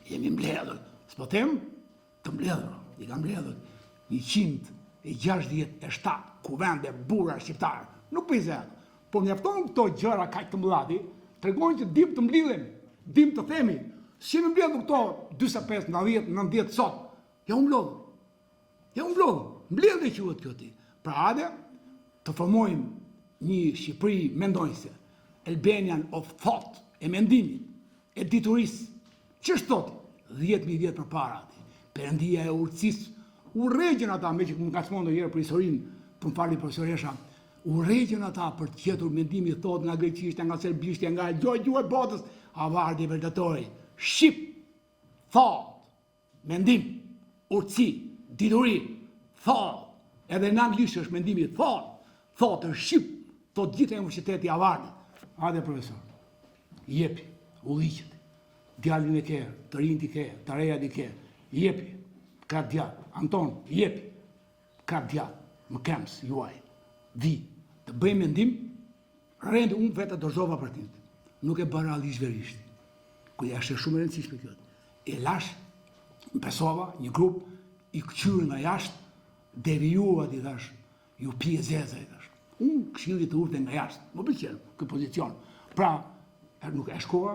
Jemi mbledhur, s'po them, të mbledhur, I kam mbledhur 167 kuvende burra shqiptarë, nuk pizet, po mjafton këto gjëra kaq të mëdha, tregojnë që dim të mblidhemi, dim të themi, si më mbledhur këto 45, 90, 90 sot, ja u mblodhën, mbledhje quhet kjo ti. Pra ade, të formojmë një Shqipëri mendonjëse, Albanian of thought, e mendimit, e diturisë, që shtot 10.000 vjet përpara, Perëndia e urtësisë, urrejgjën ata, me që më ka smonë njërë për historinë, të më fali profesoresha, urrejgjën ata për të gjetur mendimi thot nga greqishtja, nga serbishtja, nga gjuhë botës, avardi vërtetoi, shqip, thot, mendim, urtësi, dituri, thot, edhe në anglisht është mendimi thot, është shqip, thot gjithë e universiteti avardi. Ade profesor, jepi, udhiqet, djalin e ke, të rinjt I ke, të rejat I ke, jepi, ka djallë, Anton, jepi, ka djallë, më kems, juaj, vi, të bëjmë mendim, rendë unë vetë dorëzova për tintë, nuk e bëra alisht verisht, ku jashtë shumë e rëndësishme kjo. E lash, më pesova, një grup, I këqyrë nga jashtë, devijuat I dhash, ju pije zeza I dhash. Unë këshillit të urte nga jashtë, më pëlqen, këtë pozicion. Pra, nuk e shkoa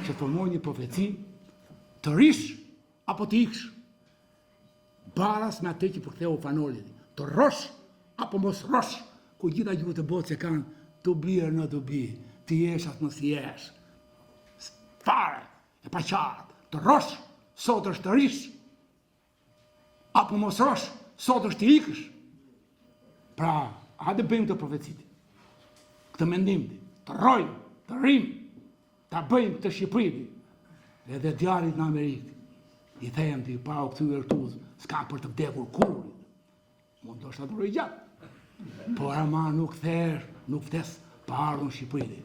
që të formoj një profeci të rish apo të iksh, baras me atë që përktheu fanolit, të rosh apo mos rosh, ku gjitha gjuhët e botë që kanë të birë në të bi, të jesh atë mos jesh, fare, e pa qartë, të rosh, sot është të rish, apo mos rosh, sot është të ikësh. Pra, hajde bëjmë të profecit, këtë mendim, të rojmë, të rrimë, të bëjmë të Shqipëri, edhe djarit në Amerikë, i them të i pa u këthyre rtuz, s'ka për të vdekur kur, mund të është atë gjatë, por ama nuk therë, nuk vdes pa ardhur në Shqipëri.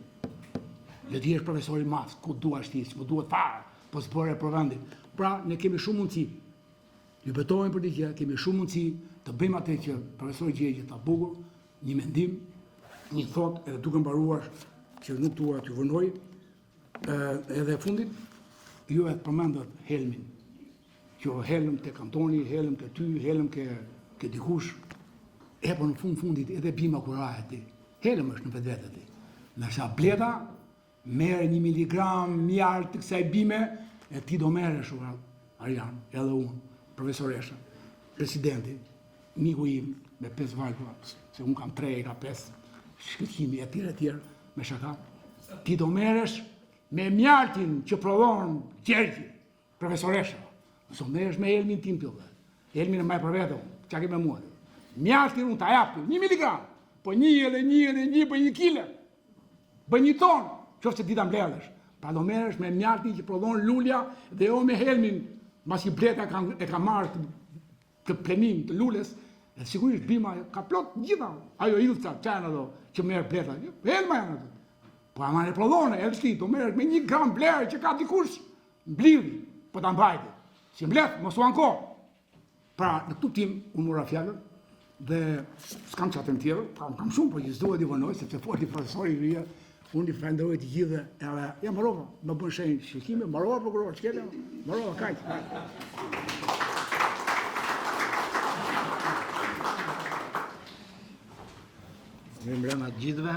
Le t'jesh profesori mas, ku duha shtisë, ku duhet farë, po s'bore për vendin. Pra, ne kemi shumë mundësi, ju betojmë për diqja, kemi shumë mundësi të bëjmë atë që profesori Gjergji tha bukur, një mendim, një thot, edhe duke mbaruar që nuk duhet t'ju vërnoj, edhe fundit, ju e përmendat helmin, që helm të kantoni, helm të ty, helm ke dikush, e po në fundit edhe bima kura e ti. Helm është në vetë vetë ti. Nërsa bleda, merë 1 miligram mjarë të kësaj bime, e ti do merë shumë, Arjan, edhe unë, profesoresha, presidenti, miku im, me 5 vajkua, se unë kam 3, ka 5, shkëllimi e tjere, me shaka, ti do merësh me mjartin që prodhon Gjergji, profesoresha, nëso merësh me helmin tim pjove, helmin e maj për vetë, që ke me mua. Mjartin unë ta japë, 1 miligram, po 1 për 1 kile, për 1 ton, që se ti ta mbledhesh. Pra do merresh me mjartin që prodhon lulja dhe jo me helmin, masi bleta e ka marrë të plenim të lules, e sigurisht bima ka plot gjitha, ajo ilca, qenë do, që merë bleta, helma janë ato. Po ama ne prodhone, elshti, do merresh me 1 gram blerë që ka dikush, mblidhi, po ta mbajti. Si mbledh, mos u anko. Pra, në këtu tim, unë mora fjallën, dhe s'kam qatën tjerë, kam shumë, po që s'duhet i vënoj, sepse folti profesori i rria, unë i falenderoj të gjithë, edhe, ja Marova, më bën shenjë shikime, Marova prokuror, ç'kete? Marova, kaq. Mirëmbrëma të gjithëve.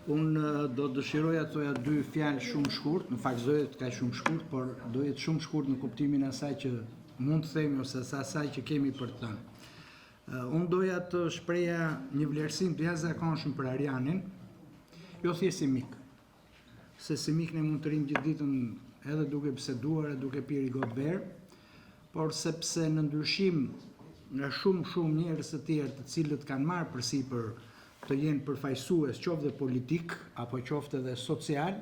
Unë do dëshiroja të thoja 2 fjalë shumë shkurt, në fakt zohet ka shumë shkurt, por do jetë shumë shkurt në kuptimin asaj që mund të themi ose asaj që kemi për të thënë. Unë doja të shpreja një vlerësim të jashtëzakonshëm për Arjanin, jo thjesht si mik, se si mik ne mund të rrim gjithë ditën edhe duke biseduar e duke pirë i gotë verë, por sepse në ndryshim nga shumë njerëz të tjerë të cilët kanë marrë përsipër të jenë përfaqësues qoftë politik apo qoftë edhe social,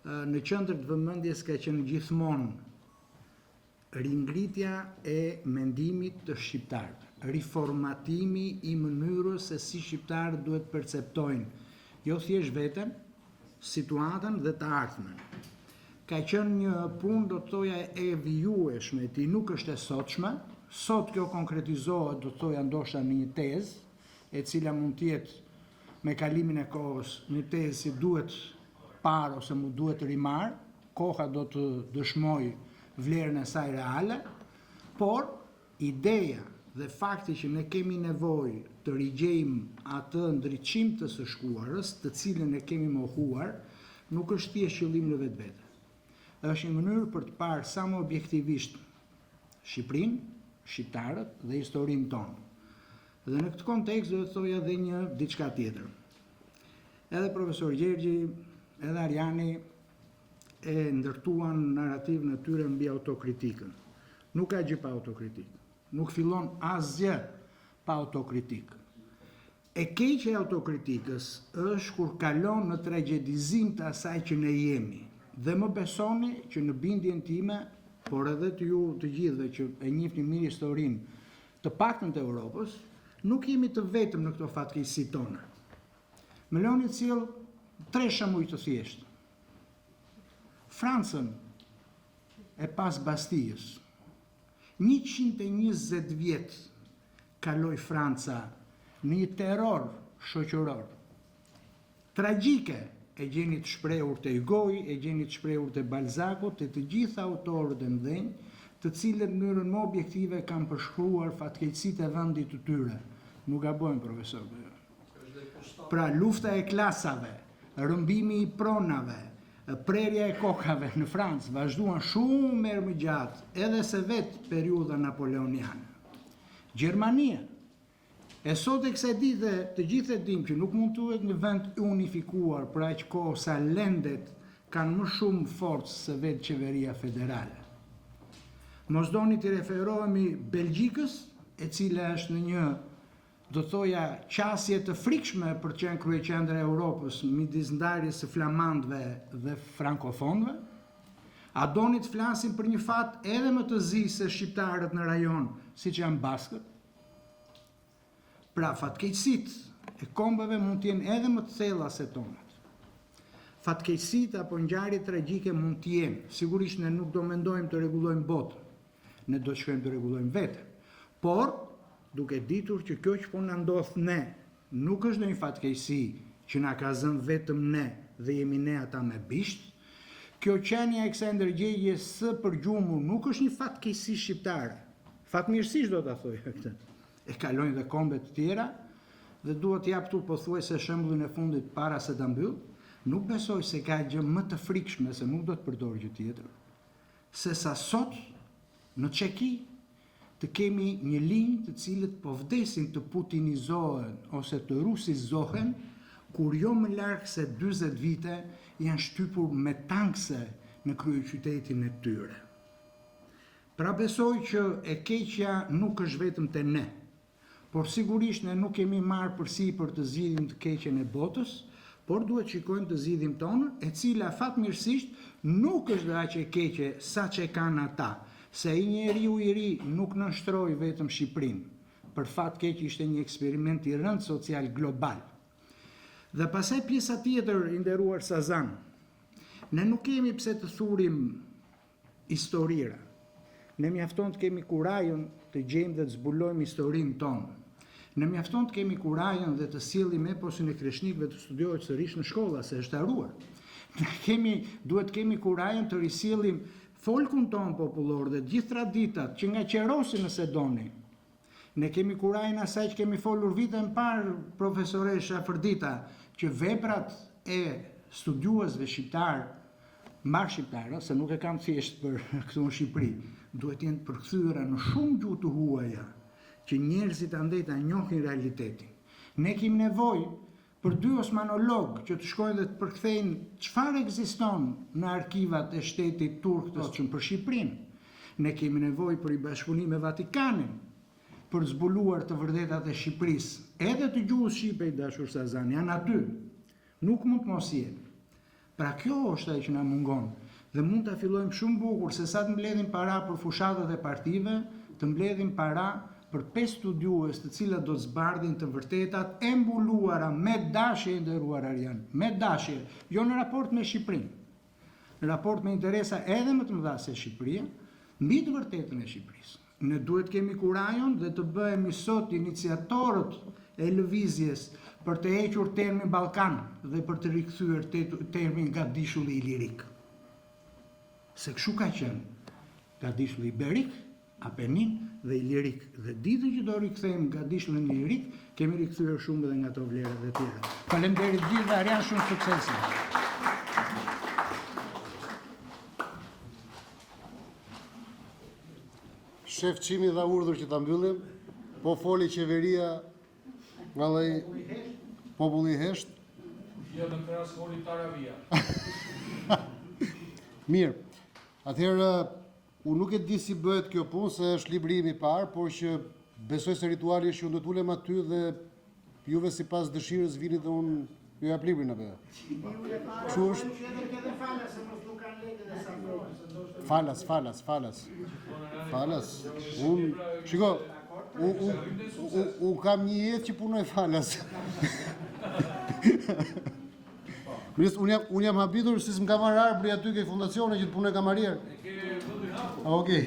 në qendër të vëmendjes ka qenë gjithmonë ringritja e mendimit të shqiptarëve, riformatimi i mënyrës se si shqiptarët duhet perceptojnë jo thjesht veten, situatën dhe të ardhmen. Ka qenë një punë do të thoja e vijueshme, ti nuk është e sotshme, sot kjo konkretizohet do të thoja ndoshta në një tezë, e cila mund të jetë me kalimin e kohës një tezë si duhet parë ose mu duhet rimar, koha do të dëshmoj vlerën e saj reale, por ideja dhe fakti që ne kemi nevojë të rigjejmë atë ndriçim të së shkuarës, të cilën e kemi mohuar, nuk është thjesht qëllim në vetvete. Është një mënyrë për të parë sa më objektivisht Shqipërinë, shqiptarët dhe historinë tonë. Dhe në këtë kontekst do të thoja edhe një diçka tjetër. Edhe profesor Gjergji, edhe Arjani e ndërtuan narrativën e tyre mbi autokritikën. Nuk ka gjë pa autokritikë. Nuk fillon asgjë pa autokritikë. E keqja e autokritikës është kur kalon në tragjedizim të asaj që ne jemi. Dhe më besoni që në bindjen time, por edhe të ju të gjithëve që e njihni mirë historinë të paktën të Europës, nuk jemi të vetëm në këto fatkeqësi tona. Më loni të sjell 3 shembuj të thjeshtë. Francën e pas Bastijës, 120 vjet kaloi Franca në një terror shoqëror. Tragjike e gjeni të shprehur te Hugo, e gjeni të shprehur te Balzaco, te të gjithë autorët e mëdhenj, të cilët në mënyrën më objektive kanë përshkruar fatkeqësitë e vendit të tyre. Nuk gabojmë, profesor. Pra lufta e klasave, rëmbimi i pronave, prerja e kokave në Francë vazhduan shumë merë më gjatë edhe se vetë periudha napoleoniane. Gjermania, e sot e kësaj dite të gjithë e dim që nuk mund të jetë një vend unifikuar për aq kohë sa lendet kanë më shumë forcë se vetë qeveria federale. Mos doni të referohemi Belgjikës, e cila është në një, do thoja, qasje të frikshme për qenë kryeqendër e Europës midis ndarjes së flamandëve dhe frankofonëve. A doni të flasim për një fat edhe më të zi se shqiptarët në rajon, siç janë baskët? Pra, fatkeqësitë e kombeve mund të jenë edhe më të thella se tonat. Fatkeqësitë apo ngjarjet tragjike mund të jenë. Sigurisht ne nuk do mendojmë të rregullojmë botën. Ne do të shkojmë të rregullojmë veten. Por, duke ditur që kjo që po na ndodh ne, nuk është ndonjë fatkeqësi që na ka zënë vetëm ne dhe jemi ne ata me bisht, kjo qenia e kësaj ndërgjegje së përgjumur nuk është një fatkeqësi shqiptare. Fatmirësisht do ta thojë këtë. E kalojnë dhe kombe të tjera dhe duhet t'jap tu pothuajse shembullin e fundit para se ta mbyll. Nuk besoj se ka gjë më të frikshme, se nuk do të përdor gjë tjetër, se sa sot në Çeki të kemi një linjë të cilët po vdesin të putinizohen ose të rusizohen, kur jo më larg se 40 vite janë shtypur me tankse në kryeqytetin e tyre. Pra besoj që e keqja nuk është vetëm te ne, por sigurisht ne nuk kemi marrë përsipër të zgjidhim të keqen e botës, por duhet shikojmë të zgjidhim tonën, e cila fatmirësisht nuk është aq e keqe sa që kanë ata. Se ai njeriu i ri nuk nënshtroi vetëm Shqipërinë. Për fat keq ishte një eksperiment i rënd social global. Dhe pastaj pjesa tjetër, i nderuar Sazan, ne nuk kemi pse të thurim historira. Ne mjafton të kemi kurajën të gjejmë dhe të zbulojmë historinë tonë. Ne mjafton të kemi kurajën dhe të sillim eposin e kreshnikëve të studiohet sërish në shkolla, se është haruar. Duhet kemi kurajën të risillim folkun ton popullor dhe gjithë traditat që nga qerosi nëse doni. Ne kemi kurajin asaj që kemi folur vitën parë, profesore Shafërdita, që veprat e studiuesve shqiptar, marë shqiptarë, se nuk e kam thjesht për këtu në Shqipëri, duhet jenë përkthyera në shumë gjuhë të huaja, që njerëzit andej ta njohin realitetin. Ne kemi nevojë për 2 osmanolog që të shkojnë dhe të përkthejnë çfarë ekziston në arkivat e shtetit turk të sotshëm për Shqipërinë. Ne kemi nevojë për i bashkëpunim me Vatikanin, për zbuluar të vërtetat e Shqipërisë, edhe të gjuhës shqipe, i dashur Sazan, janë aty. Nuk mund të mos jenë. Pra kjo është ajo që na mungon dhe mund ta fillojmë shumë bukur se sa të mbledhim para për fushatat e partive, të mbledhim para për 5 studiues të cilat do të zbardhin të vërtetat e mbuluara me dashje, nderuar Arjan, me dashje, jo në raport me Shqipërinë, në raport me interesa edhe më të mëdha se Shqipëria, mbi të vërtetën e Shqipërisë. Ne duhet kemi kurajën dhe të bëhemi sot iniciatorët e lëvizjes për të hequr termin Ballkan dhe për të rikthyer termin Gadishulli Ilirik. Se kështu ka qenë Gadishulli Iberik, Apenin dhe Ilirik. Dhe ditën që do rikthejmë Gadishullin Ilirik, kemi rikthyer shumë edhe nga ato vlera dhe tjera. Faleminderit gjithë dhe Arjan, shumë suksese. Shef Çimi dha urdhër që ta mbyllim, po foli qeveria nga lloj populli i hesht. Jo në krahas foli Taravia. Mirë. Atëherë unë nuk e di si bëhet kjo punë, se është librimi i parë, por që besoj se rituali është që unë do të ulem aty dhe juve sipas dëshirës vini dhe unë ju jap librin apo jo. Kështu është. Falas. Unë, shiko, unë kam një jetë që punoj falas. Unë jam habitur si s'm ka marrë arbri aty ke fundacione që të punoj kamarier. Okej.